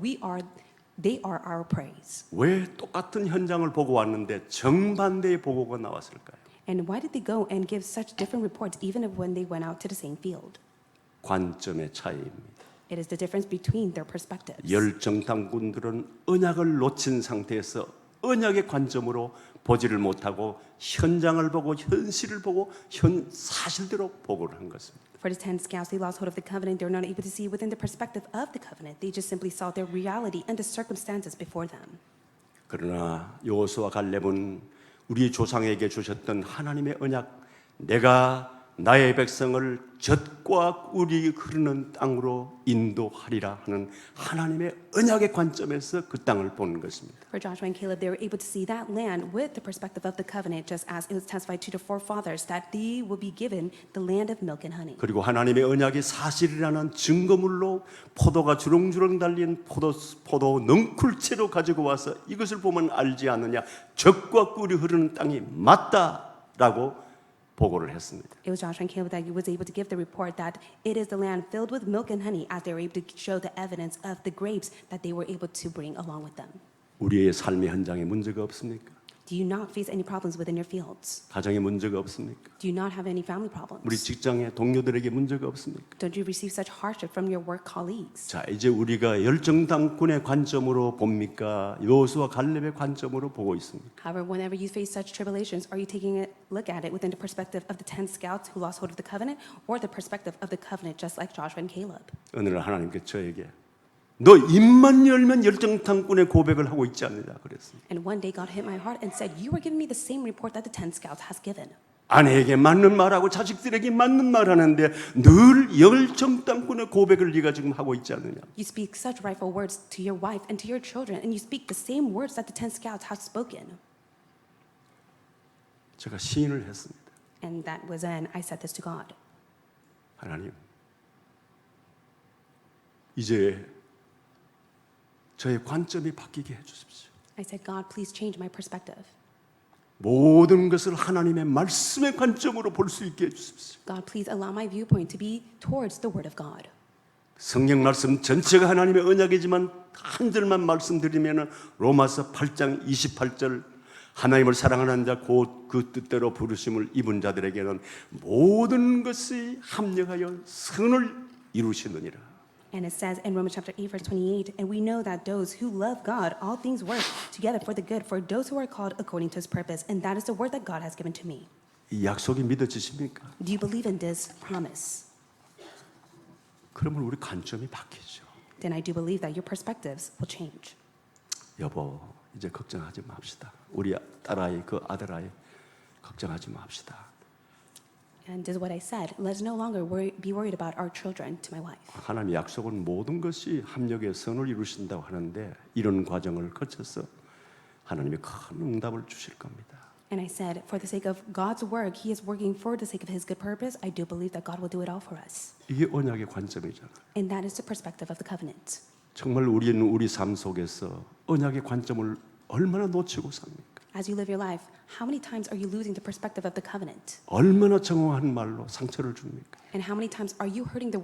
they are our praise. 왜 똑같은 현장을 보고 왔는데 정반대의 보고가 나왔을까요? And why did they go and give such different reports, even if when they went out to the same field? 관점의 차이입니다. It is the difference between their perspectives. 열정탐꾼들은 언약을 놓친 상태에서 언약의 관점으로 보지를 못하고 현장을 보고 현실을 보고 현 사실대로 보고를 한 것입니다. For the 10 scouts, they lost hold of the covenant. They were not able to see within the perspective of the covenant. They just simply saw their reality and the circumstances before them. 그러나 여호수아 갈렙은 우리 조상에게 주셨던 하나님의 언약, 내가 나의 백성을 젖과 꿀이 흐르는 땅으로 인도하리라 하는 하나님의 언약의 관점에서 그 땅을 보는 것입니다. For Joshua and Caleb, they were able to see that land with the perspective of the covenant, just as it was testified to the forefathers that they will be given the land of milk and honey. 그리고 하나님의 언약이 사실이라는 증거물로 포도가 주렁주렁 달린 포도 넝쿨채로 가지고 와서 이것을 보면 알지 않느냐, 젖과 꿀이 흐르는 땅이 맞다라고 보고를 했습니다. It was Joshua and Caleb that was able to give the report that it is the land filled with milk and honey, as they were able to show the evidence of the grapes that they were able to bring along with them. 우리의 삶의 현장에 문제가 없습니까? Do you not face any problems within your fields? 가정에 문제가 없습니까? Do you not have any family 우리 problems? 직장의 동료들에게 문제가 없습니까? Don't you receive such hardship from your work colleagues? 자, 이제 우리가 열정탐꾼의 관점으로 봅니까? 여호수아 갈렙의 관점으로 보고 있습니다. However, whenever you face such tribulations, are you taking a look at it within the perspective of the 10 scouts who lost hold of the covenant, or the perspective of the covenant, just like Joshua and Caleb? 어느 날 하나님께 저에게 너 입만 열면 열정탐꾼의 고백을 하고 있지 않느냐 그랬습니다. And one day God hit my heart and said, you are giving me the same report that the 10 scouts has given. 아내에게 맞는 말하고 자식들에게 맞는 말하는데 늘 열정탐꾼의 고백을 네가 지금 하고 있지 않느냐. You speak such rightful words to your wife and to your children, and you speak the same words that the 10 scouts have spoken. 제가 시인을 했습니다. And that was when I said this to God. 하나님, 이제 저의 관점이 바뀌게 해주십시오. I said, God, please change my perspective. 모든 것을 하나님의 말씀의 관점으로 볼 수 있게 해주십시오. God, please allow my viewpoint to be towards the Word of God. 성경 말씀 전체가 하나님의 언약이지만 한 절만 말씀드리면 로마서 8장 28절 하나님을 사랑하는 자 곧 그 뜻대로 부르심을 입은 자들에게는 모든 것이 합력하여 선을 이루시느니라. And it says in Romans chapter 8, verse 28, and we know that those who love God, all things work together for the good, for those who are called according to his purpose. And that is the word that God has given to me. 이 약속이 믿어지십니까? Do you believe in this promise? 그러면 우리 관점이 바뀌죠. Then I do believe that your perspectives will change. 여보, 이제 걱정하지 맙시다. 우리 딸아이, 그 아들아이 걱정하지 맙시다. And this is what I said. Let's no longer be worried about our children, to my wife. 하나님의 약속은 모든 것이 합력의 선을 이루신다고 하는데 이런 과정을 거쳐서 하나님이 큰 응답을 주실 겁니다. And I said, for the sake of God's work, He is working for the sake of His good purpose. I do believe that God will do it all for us. 이게 언약의 관점이잖아요. And that is the perspective of the covenant. 정말 우리는 우리 삶 속에서 언약의 관점을 얼마나 놓치고 삽니까? As you live your life, how many times are you losing the perspective of the covenant? 얼마나 정확한 말로 상처를 줍니까? And how many times are you hurting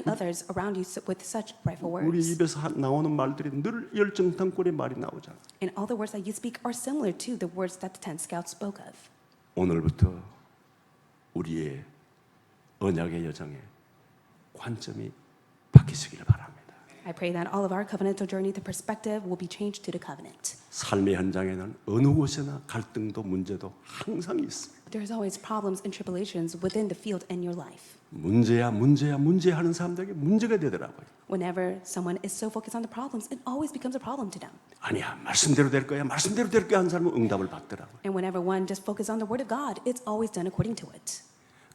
others around you with such rightful 우리 words? 입에서 나오는 말들이 늘 열정탐꾼의 말이 나오잖아요. And all the words that you speak are similar to the words that the 10 scouts spoke of. 오늘부터 우리의 언약의 여정에 관점이 바뀌시기를 바랍니다. I pray that all of our covenantal journey, the perspective will be changed to the covenant. 삶의 현장에는 어느 곳에나 갈등도 문제도 항상 있습니다. There's always problems and tribulations within the field in your life. 문제야 하는 사람들에게 문제가 되더라고요. Whenever someone is so focused on the problems, it always becomes a problem to them. 아니야, 말씀대로 될 거야 하는 사람은 응답을 받더라고요. And whenever one just focuses on the word of God, it's always done according to it.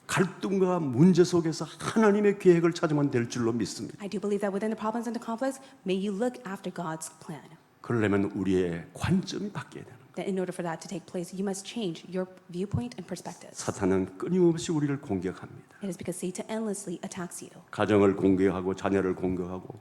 갈등과 문제 속에서 하나님의 계획을 찾으면 될 줄로 믿습니다. I do believe that within the problems and the conflicts, may you look after God's plan. 그러려면 우리의 관점이 바뀌어야 되는 거예요. That in order for that to take place, you must change your viewpoint and perspective. 사탄은 끊임없이 우리를 공격합니다. It is because Satan endlessly attacks you. 가정을 공격하고 자녀를 공격하고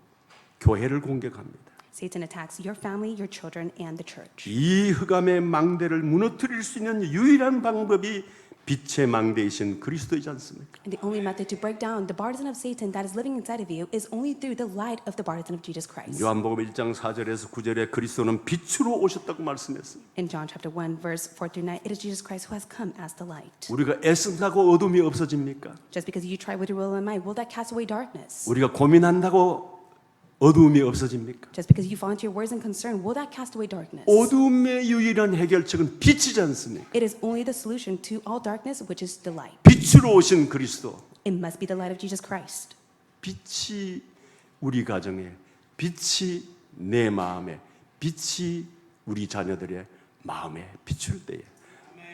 교회를 공격합니다. Satan attacks your family, your children, and the church. 이 흑암의 망대를 무너뜨릴 수 있는 유일한 방법이 빛의 망대이신 그리스도이지 않습니까? And the only method to break down the partisan of Satan that is living inside of you is only through the light of the partisan of Jesus Christ. 요한복음 1장 4절에서 9절에 그리스도는 빛으로 오셨다고 말씀했습니다. In John chapter 1, verse 4 through 9, it is Jesus Christ who has come as the light. 우리가 애쓴다고 어둠이 없어집니까? Just because you try with your will and might, will that cast away darkness? 우리가 고민한다고 어두움이 없어집니까? Just because you fall into your worries and concern, will that cast away darkness? 어둠의 유일한 해결책은 빛이지 않습니까? It is only the solution to all darkness, which is the light. 빛으로 오신 그리스도. It must be the light of Jesus Christ. 빛이 우리 가정에, 빛이 내 마음에, 빛이 우리 자녀들의 마음에 비출 때에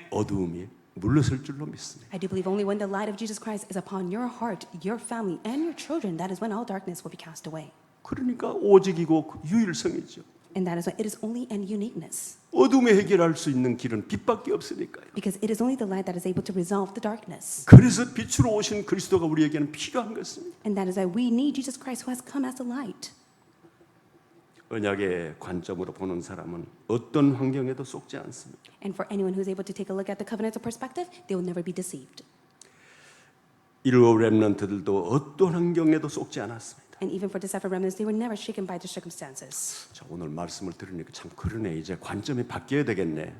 어두움이 물러설 줄로 믿습니다. I do believe only when the light of Jesus Christ is upon your heart, your family, and your children, that is when all darkness will be cast away. 그러니까 오직이고 유일성이죠. And that is why it is only in uniqueness. 어둠에 해결할 수 있는 길은 빛밖에 없으니까요. Because it is only the light that is able to resolve the darkness. 그래서 빛으로 오신 그리스도가 우리에게는 필요한 것입니다. And that is why we need Jesus Christ who has come as the light. 언약의 관점으로 보는 사람은 어떤 환경에도 속지 않습니다. And for anyone who is able to take a look at the covenantal perspective, they will never be deceived. 일곱 렘넌트들도 어떤 환경에도 속지 않았습니다. And even for the seven remnants, they were never shaken by the circumstances. 자, 오늘 말씀을 들으니까 참 그러네. 이제 관점이 바뀌어야 되겠네.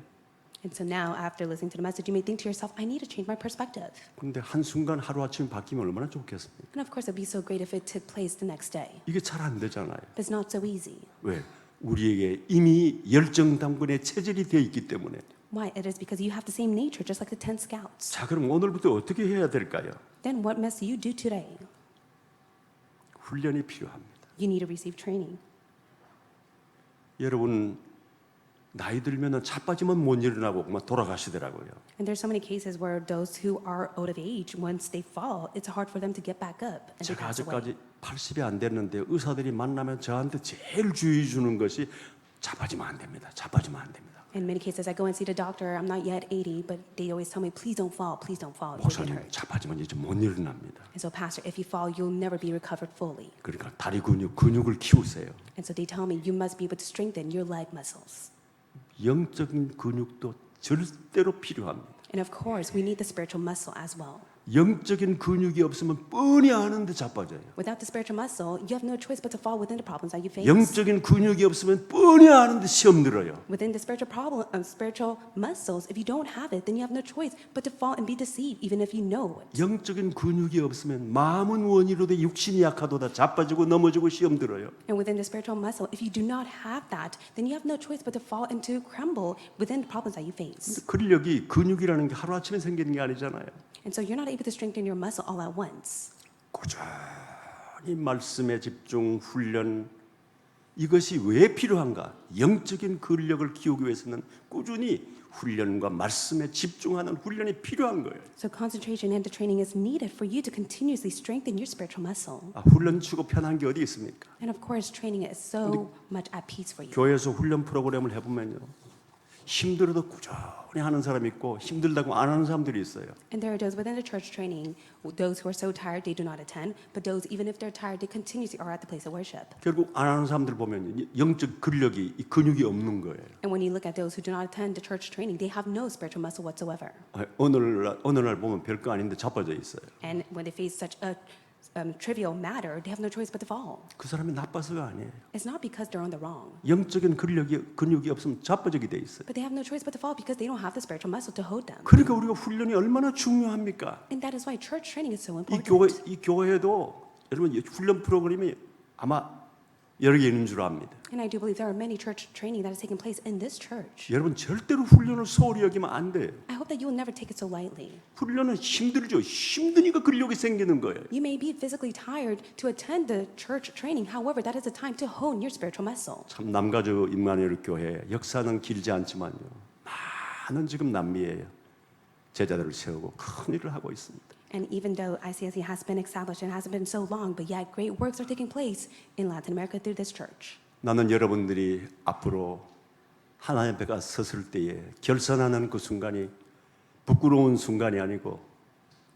And so now, after listening to the message, you may think to yourself, I need to change my perspective. 근데 한순간 하루아침에 바뀌면 얼마나 좋겠습니까? And of course, it would be so great if it took place the next day. 이게 잘 안 되잖아요. But it's not so easy. 왜? 우리에게 이미 열정당군의 체질이 되어 있기 때문에. Why? It is because you have the same nature, just like the 10 scouts. 자, 그럼 오늘부터 어떻게 해야 될까요? Then what must you do today? 훈련이 필요합니다. You need to receive training. 여러분 나이 들면은 자빠지면 못 일어나고 그만 돌아가시더라고요. And there's so many cases where those who are old of age, once they fall, it's hard for them to get back up and they 제가 pass away. 아직까지 80이 안 됐는데 의사들이 만나면 저한테 제일 주의 주는 것이 자빠지면 안 됩니다. 자빠지면 안 됩니다. In many cases, I go and see the doctor. I'm not yet 80, but they always tell me, please don't fall, please don't fall. You'll get 목사님 hurt. 자빠지면 이제 못 일어납니다. And so, Pastor, if you fall, you'll never be recovered fully. 그러니까 다리 근육을 키우세요. And so they tell me, you must be able to strengthen your leg muscles. 영적인 근육도 절대로 필요합니다. And of course, we need the spiritual muscle as well. 영적인 근육이 없으면 뻔히 아는데 자빠져요. Without the spiritual muscle, you have no choice but to fall within the problems that you face. 영적인 근육이 없으면 뻔히 아는데 시험 들어요. Within the spiritual muscles, if you don't have it, then you have no choice but to fall and be deceived, even if you know it. 영적인 근육이 없으면 마음은 원이로되 육신이 약하도다 자빠지고 넘어지고 시험 들어요. And within the spiritual muscle, if you do not have that, then you have no choice but to fall and to crumble within the problems that you face. 근력이 근육이라는 게 하루아침에 생기는 게 아니잖아요. And so you're not able to strengthen your muscle all at once. 꾸준히 말씀에 집중 훈련 이것이 왜 필요한가? 영적인 근력을 키우기 위해서는 꾸준히 훈련과 말씀에 집중하는 훈련이 필요한 거예요. So concentration and the training is needed for you to continuously strengthen your spiritual muscle. 훈련 치고 편한 게 어디 있습니까? And of course, training is so much at peace for you. 교회에서 훈련 프로그램을 해보면요. 힘들어도 꾸준히 하는 사람이 있고 힘들다고 안 하는 사람들이 있어요. And there are those within the church training, those who are so tired they do not attend, but those even if they're tired they continuously are at the place of worship. 결국 안 하는 사람들 보면 영적 근력이 이 근육이 없는 거예요. And when you look at those who do not attend the church training, they have no spiritual muscle whatsoever. 어느 날 보면 별거 아닌데 자빠져 있어요. And when they face such a trivial matter, they have no choice but to fall. 그 사람이 나빠서가 아니에요. It's not because they're on the wrong, 영적인 근육이 없으면 자빠지게 돼 있어요. but they have no choice but to fall because they don't have the spiritual muscle to hold them. 그러니까 우리가 훈련이 얼마나 중요합니까? And that is why church training is so 이 important. 교회에도 여러분 이 훈련 프로그램이 아마 여러 개 있는 줄 압니다. And I do believe there are many church training that is taking place in this church. 여러분 절대로 훈련을 소홀히 여기면 안 돼요. I hope that you will never take it so lightly. 훈련은 힘들죠. 힘드니까 근력이 생기는 거예요. You may be physically tired to attend the church training. However, that is a time to hone your spiritual muscle. 참 남가주 임마누엘 교회 역사는 길지 않지만요. 많은 지금 남미에 제자들을 세우고 큰 일을 하고 있습니다. And even though ICSE has been established and hasn't been so long, but yet great works are taking place in Latin America through this church. 나는 여러분들이 앞으로 하나님 앞에 섰을 때에 결산하는 그 순간이 부끄러운 순간이 아니고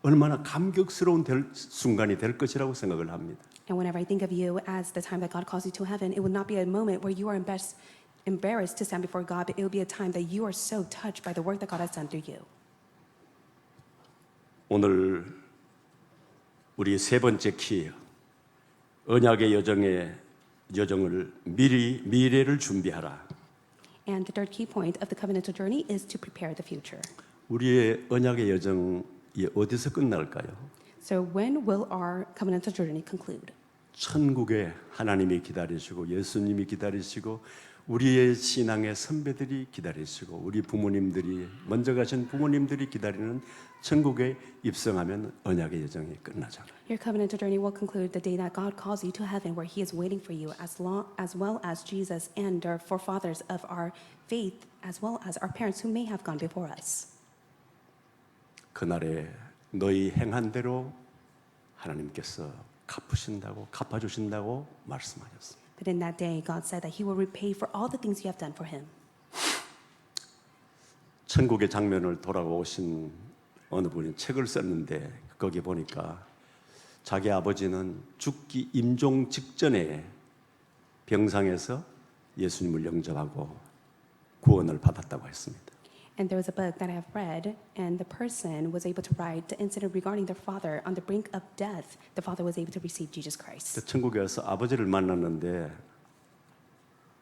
얼마나 감격스러운 순간이 될 것이라고 생각을 합니다. And whenever I think of you as the time that God calls you to heaven, it would not be a moment where you are embarrassed to stand before God, but it will be a time that you are so touched by the work that God has done through you. 오늘 우리 세 번째 키 언약의 여정을 미래를 준비하라. And the third key point of the covenantal journey is to prepare the future. 우리의 언약의 여정이 어디서 끝날까요? So when will our covenantal journey conclude? 천국에 하나님이 기다리시고 예수님이 기다리시고 우리의 신앙의 선배들이 기다리시고 우리 부모님들이 먼저 가신 부모님들이 기다리는 천국에 입성하면 언약의 여정이 끝나잖아요. Your covenantal journey will conclude the day that God calls you to heaven, where He is waiting for you, as well as Jesus and our forefathers of our faith, as well as our parents who may have gone before us. 그날에 너희 행한 대로 하나님께서 갚아주신다고 말씀하셨습니다. But in that day, God said that He will repay for all the things you have done for Him. 천국의 장면을 돌아오신 어느 분이 책을 썼는데 거기 보니까 자기 아버지는 죽기 임종 직전에 병상에서 예수님을 영접하고 구원을 받았다고 했습니다. And there was a book that I have read, and the person was able to write the incident regarding their father on the brink of death. The father was able to receive Jesus Christ. 천국에 와서 아버지를 만났는데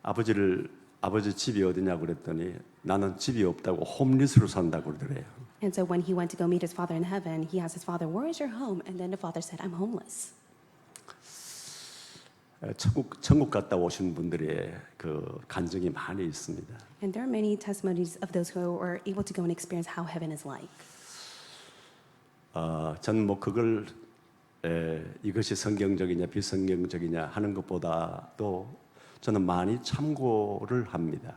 아버지 집이 어디냐고 그랬더니 나는 집이 없다고 홈리스로 산다고 그러더래요. And so when he went to go meet his father in heaven, he asked his father, "Where is your home?" And then the father said, "I'm homeless." 천국 갔다 오신 분들의 그 간증이 많이 있습니다. And there are many testimonies of those who were able to go and experience how heaven is like. 저는 뭐 그걸 이것이 성경적이냐 비성경적이냐 하는 것보다도 저는 많이 참고를 합니다.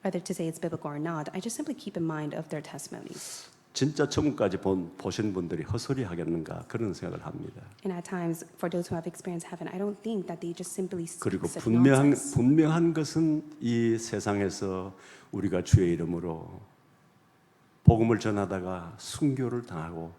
Whether to say it's biblical or not, I just simply keep in mind of their testimonies. 진짜 천국까지 보신 분들이 헛소리 하겠는가 그런 생각을 합니다. And at times, for those who have experienced heaven, I don't think that they just simply 그리고 speak nonsense. 분명한 것은 이 세상에서 우리가 주의 이름으로 복음을 전하다가 순교를 당하고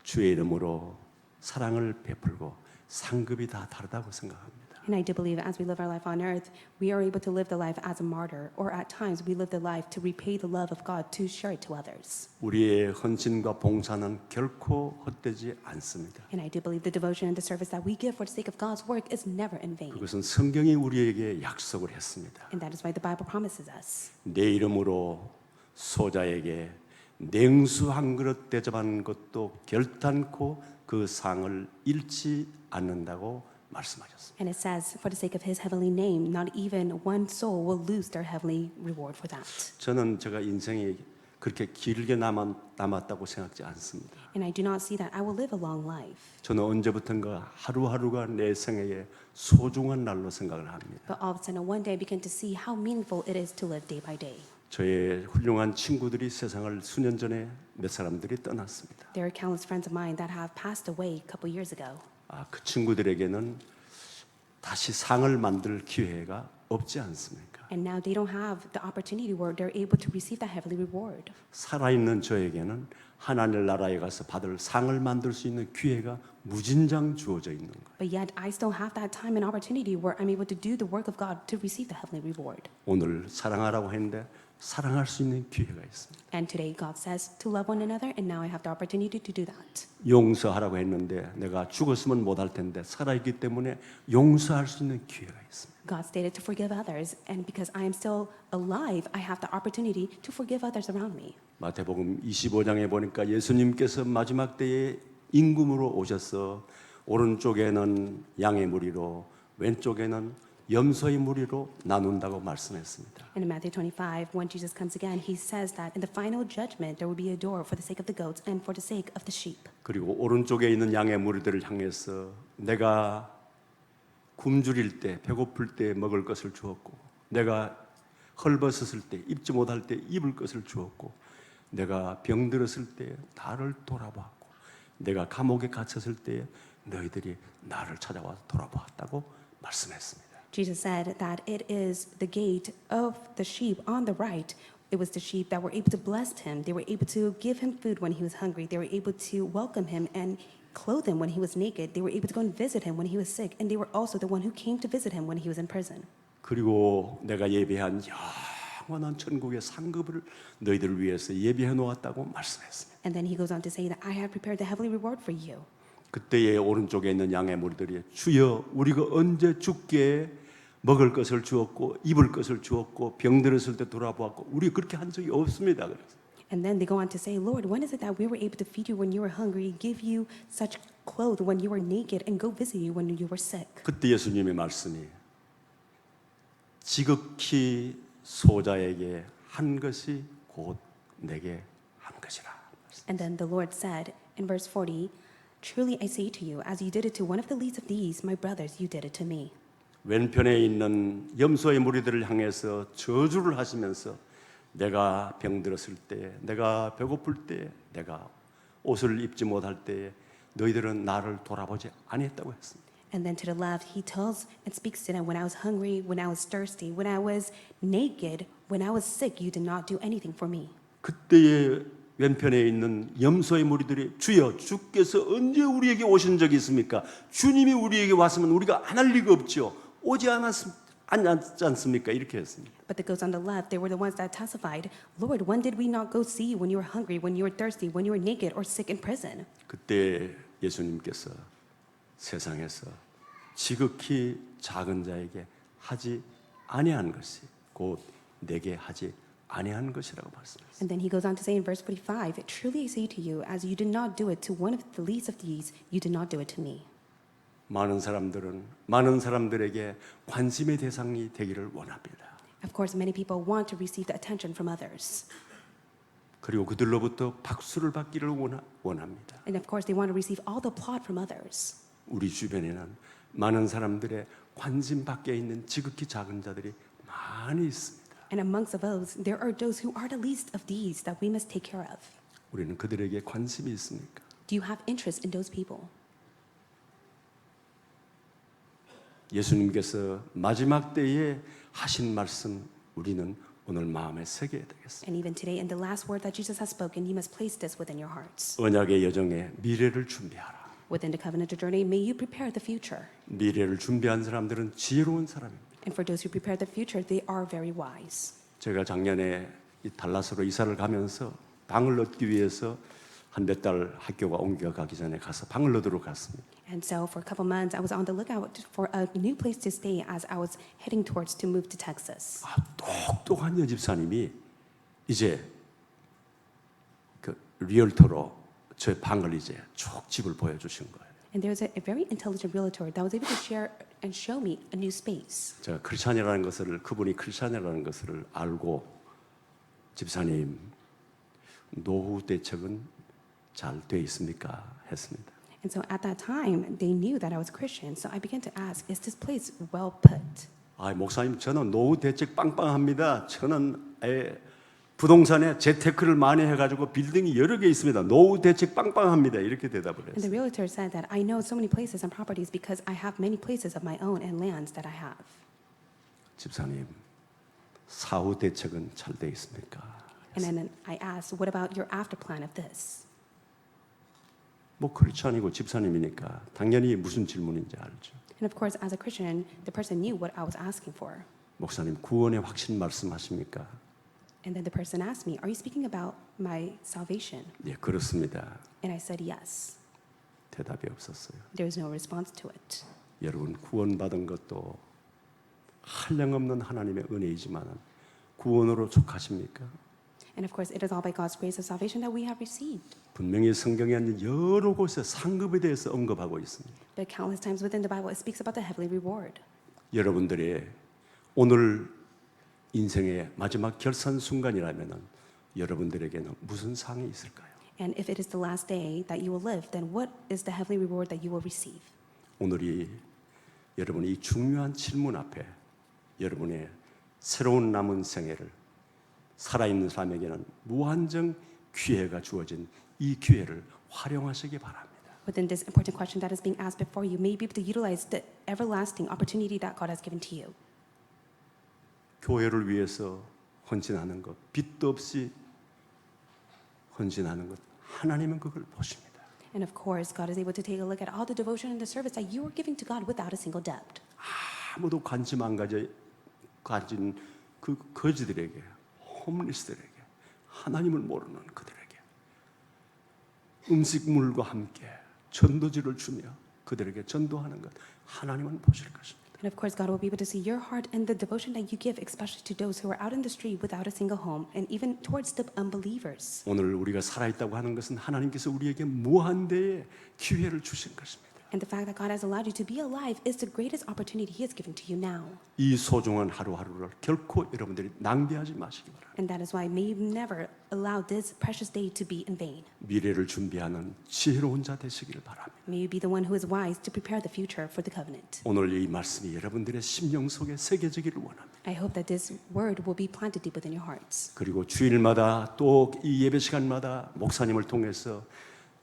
주의 이름으로 사랑을 베풀고 상급이 다 다르다고 생각합니다. And I do believe as we live our life on earth, we are able to live the life as a martyr, or at times we live the life to repay the love of God to share it to others. 우리의 헌신과 봉사는 결코 헛되지 않습니다. And I do believe the devotion and the service that we give for the sake of God's work is never in vain. 그것은 성경이 우리에게 약속을 했습니다. And that is why the Bible promises us. 내 이름으로 소자에게 냉수 한 그릇 대접하는 것도 결단코 그 상을 잃지 않는다고 말씀하셨습니다. And it says, for the sake of His heavenly name, not even one soul will lose their heavenly reward for that. 저는 제가 인생이 그렇게 길게 남았다고 생각지 않습니다. And I do not see that I will live a long life. 저는 언제부턴가 하루하루가 내 생애의 소중한 날로 생각을 합니다. But all of a sudden, one day I begin to see how meaningful it is to live day by day. 저의 훌륭한 친구들이 세상을 수년 전에 몇 사람들이 떠났습니다. There are countless friends of mine that have passed away a couple years ago. 그 친구들에게는 다시 상을 만들 기회가 없지 않습니까? And now they don't have the opportunity where they're able to receive that heavenly reward. 살아있는 저에게는 하나님 나라에 가서 받을 상을 만들 수 있는 기회가 무진장 주어져 있는 거예요. But yet I still have that time and opportunity where I'm able to do the work of God to receive the heavenly reward. 오늘 사랑하라고 했는데 사랑할 수 있는 기회가 있습니다. And today God says to love one another, and now I have the opportunity to do that. 용서하라고 했는데 내가 죽었으면 못할 텐데 살아있기 때문에 용서할 수 있는 기회가 있습니다. God stated to forgive others, and because I am still alive, I have the opportunity to forgive others around me. 마태복음 25장에 보니까 예수님께서 마지막 때에 임금으로 오셔서 오른쪽에는 양의 무리로 왼쪽에는 염소의 무리로 나눈다고 말씀했습니다. And in Matthew 25, when Jesus comes again, he says that in the final judgment, there will be a door for the sake of the goats and for the sake of the sheep. 그리고 오른쪽에 있는 양의 무리들을 향해서 내가 굶주릴 때, 배고플 때 먹을 것을 주었고, 내가 헐벗었을 때, 입지 못할 때 입을 것을 주었고, 내가 병들었을 때 나를 돌아보았고, 내가 감옥에 갇혔을 때 너희들이 나를 찾아와서 돌아보았다고 말씀했습니다. Jesus said that it is the gate of the sheep on the right. It was the sheep that were able to bless him. They were able to give him food when he was hungry. They were able to welcome him and clothe him when he was naked. They were able to go and visit him when he was sick. And they were also the one who came to visit him when he was in prison. 그리고 내가 예비한 영원한 천국의 상급을 너희들을 위해서 예비해 놓았다고 말씀했습니다. And then he goes on to say that I have prepared the heavenly reward for you. 그때의 오른쪽에 있는 양의 무리들이 주여 우리가 언제 죽게 먹을 것을 주었고 입을 것을 주었고 병들었을 때 돌아보았고 우리 그렇게 한 적이 없습니다. 그래서 And then they go on to say, Lord, when is it that we were able to feed you when you were hungry, give you such clothes when you were naked, and go visit you when you were sick? 그때 예수님의 말씀이 지극히 소자에게 한 것이 곧 내게 한 것이라. And then the Lord said in verse 40, Truly I say to you, as you did it to one of the least of these, my brothers, you did it to me. 왼편에 있는 염소의 무리들을 향해서 저주를 하시면서 내가 병들었을 때, 내가 배고플 때, 내가 옷을 입지 못할 때 너희들은 나를 돌아보지 아니했다고 했습니다. And then to the left, he tells and speaks to them, when I was hungry, when I was thirsty, when I was naked, when I was sick, you did not do anything for me. 그때의 왼편에 있는 염소의 무리들이 주여 주께서 언제 우리에게 오신 적이 있습니까? 주님이 우리에게 왔으면 우리가 안 할 리가 없죠. 오지 않지 않습니까? 이렇게 했습니다. But that goes on the left, they were the ones that testified, Lord, when did we not go see you when you were hungry, when you were thirsty, when you were naked or sick in prison? 그때 예수님께서 세상에서 지극히 작은 자에게 하지 아니한 것이 곧 내게 하지 아니한 것이라고 말씀했습니다. And then he goes on to say in verse 45, Truly I say to you, as you did not do it to one of the least of these, you did not do it to me. 많은 사람들에게 관심의 대상이 되기를 원합니다. Of course, many people want to receive the attention from others. 그리고 그들로부터 박수를 받기를 원합니다. And of course, they want to receive all the applaud from others. 우리 주변에는 많은 사람들의 관심 밖에 있는 지극히 작은 자들이 많이 있습니다. And amongst those, there are those who are the least of these that we must take care of. 우리는 그들에게 관심이 있습니까? Do you have interest in those people? 예수님께서 마지막 때에 하신 말씀 우리는 오늘 마음에 새겨야 되겠습니다. And even today, in the last word that Jesus has spoken, you must place this within your hearts. 언약의 여정에 미래를 준비하라. Within the covenant journey, may you prepare the future. 미래를 준비한 사람들은 지혜로운 사람입니다. And for those who prepare the future, they are very wise. 제가 작년에 이 달라스로 이사를 가면서 방을 얻기 위해서 한 몇 달 학교가 옮겨가기 전에 가서 방을 얻으러 갔습니다. And so for a couple months, I was on the lookout for a new place to stay as I was heading towards to move to Texas. 똑똑한 여집사님이 이제 그 리얼터로 제 방을 이제 쭉 집을 보여주신 거예요. And there was a very intelligent realtor that was able to share and show me a new space. 제가 크리스찬이라는 것을 그분이 크리스찬이라는 것을 알고 집사님 노후 대책은 잘 돼 있습니까? 했습니다. And so at that time, they knew that I was Christian. So I began to ask, is this place well put? 아, 목사님 저는 노후 대책 빵빵합니다. 저는 부동산에 재테크를 많이 해가지고 빌딩이 여러 개 있습니다. 노후 대책 빵빵합니다. 이렇게 대답을 And the 했어요. realtor said that I know so many places and properties because I have many places of my own and lands that I have. 집사님 사후 대책은 잘 돼 있습니까? And then I asked, what about your after plan of this? 뭐 크리스찬이고 집사님이니까 당연히 무슨 질문인지 알죠. And of course, as a Christian, the person knew what I was asking for. 목사님 구원의 확신 말씀하십니까? And then the person asked me, are you speaking about my salvation? 예, 그렇습니다. And I said yes. 대답이 없었어요. There was no response to it. 여러분 구원받은 것도 한량없는 하나님의 은혜이지만 구원으로 족하십니까? And of course, it is all by God's grace of salvation that we have received. 분명히 성경에는 여러 곳에 상급에 대해서 언급하고 있습니다. But countless times within the Bible, it speaks about the heavenly reward. 여러분들의 오늘 인생의 마지막 결산 순간이라면 여러분들에게는 무슨 상이 있을까요? And if it is the last day that you will live, then what is the heavenly reward that you will receive? 오늘이 여러분이 이 중요한 질문 앞에 여러분의 새로운 남은 생애를 살아있는 사람에게는 무한정 기회가 주어진 이 기회를 활용하시기 바랍니다. Within this important question that is being asked before you, may be able to utilize the everlasting opportunity that God has given to you. 교회를 위해서 헌신하는 것, 빚도 없이 헌신하는 것, 하나님은 그걸 보십니다. And of course, God is able to take a look at all the devotion and the service that you are giving to God without a single debt. 아무도 관심 안 가진 그 거지들에게, 홈리스들에게, 하나님을 모르는 그들에게 음식물과 함께 전도지를 주며 그들에게 전도하는 것, 하나님은 보실 것입니다. And of course, God will be able to see your heart and the devotion that you give, especially to those who are out in the street without a single home, and even towards the unbelievers. 오늘 우리가 살아있다고 하는 것은 하나님께서 우리에게 무한대의 기회를 주신 것입니다. And the fact that God has allowed you to be alive is the greatest opportunity He has given to you now. 이 소중한 하루하루를 결코 여러분들이 낭비하지 마시기 바랍니다. And that is why may you never allow this precious day to be in vain. 미래를 준비하는 지혜로운 자 되시기를 바랍니다. May you be the one who is wise to prepare the future for the covenant. 오늘 이 말씀이 여러분들의 심령 속에 새겨지기를 원합니다. I hope that this word will be planted deep within your hearts. 그리고 주일마다 또 이 예배 시간마다 목사님을 통해서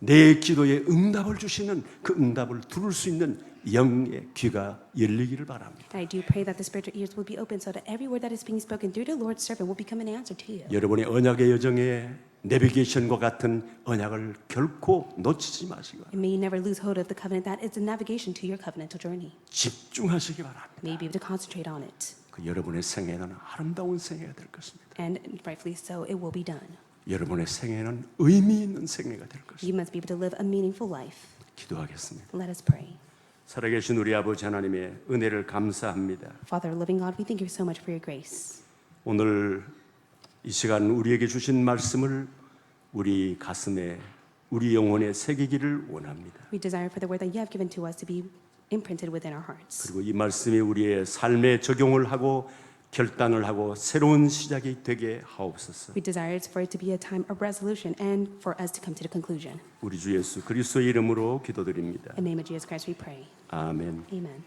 내 기도에 응답을 주시는 그 응답을 들을 수 있는 영의 귀가 열리기를 바랍니다. I do pray that the spiritual ears will be open so that every word that is being spoken through the Lord's servant will become an answer to you. 여러분의 언약의 여정에 내비게이션과 같은 언약을 결코 놓치지 마시고 And may you never lose hold of the covenant that is the navigation to your covenantal journey. 집중하시기 바랍니다. May you be able to concentrate on it. 그 여러분의 생애는 아름다운 생애가 될 것입니다. And rightfully so, it will be done. 여러분의 생애는 의미 있는 생애가 될 것입니다. You must be able to live a meaningful life. 기도하겠습니다. Let us pray. 살아계신 우리 아버지 하나님의 은혜를 감사합니다. Father, living God, we thank you so much for your grace. 오늘 이 시간 우리에게 주신 말씀을 우리 가슴에 우리 영혼에 새기기를 원합니다. We desire for the word that you have given to us to be imprinted within our hearts. 그리고 이 말씀이 우리의 삶에 적용을 하고 결단을 하고 새로운 시작이 되게 하옵소서. We desire for it to be a time of resolution and for us to come to the conclusion. 우리 주 예수 그리스도의 이름으로 기도드립니다. In the name of Jesus Christ we pray. 아멘. Amen.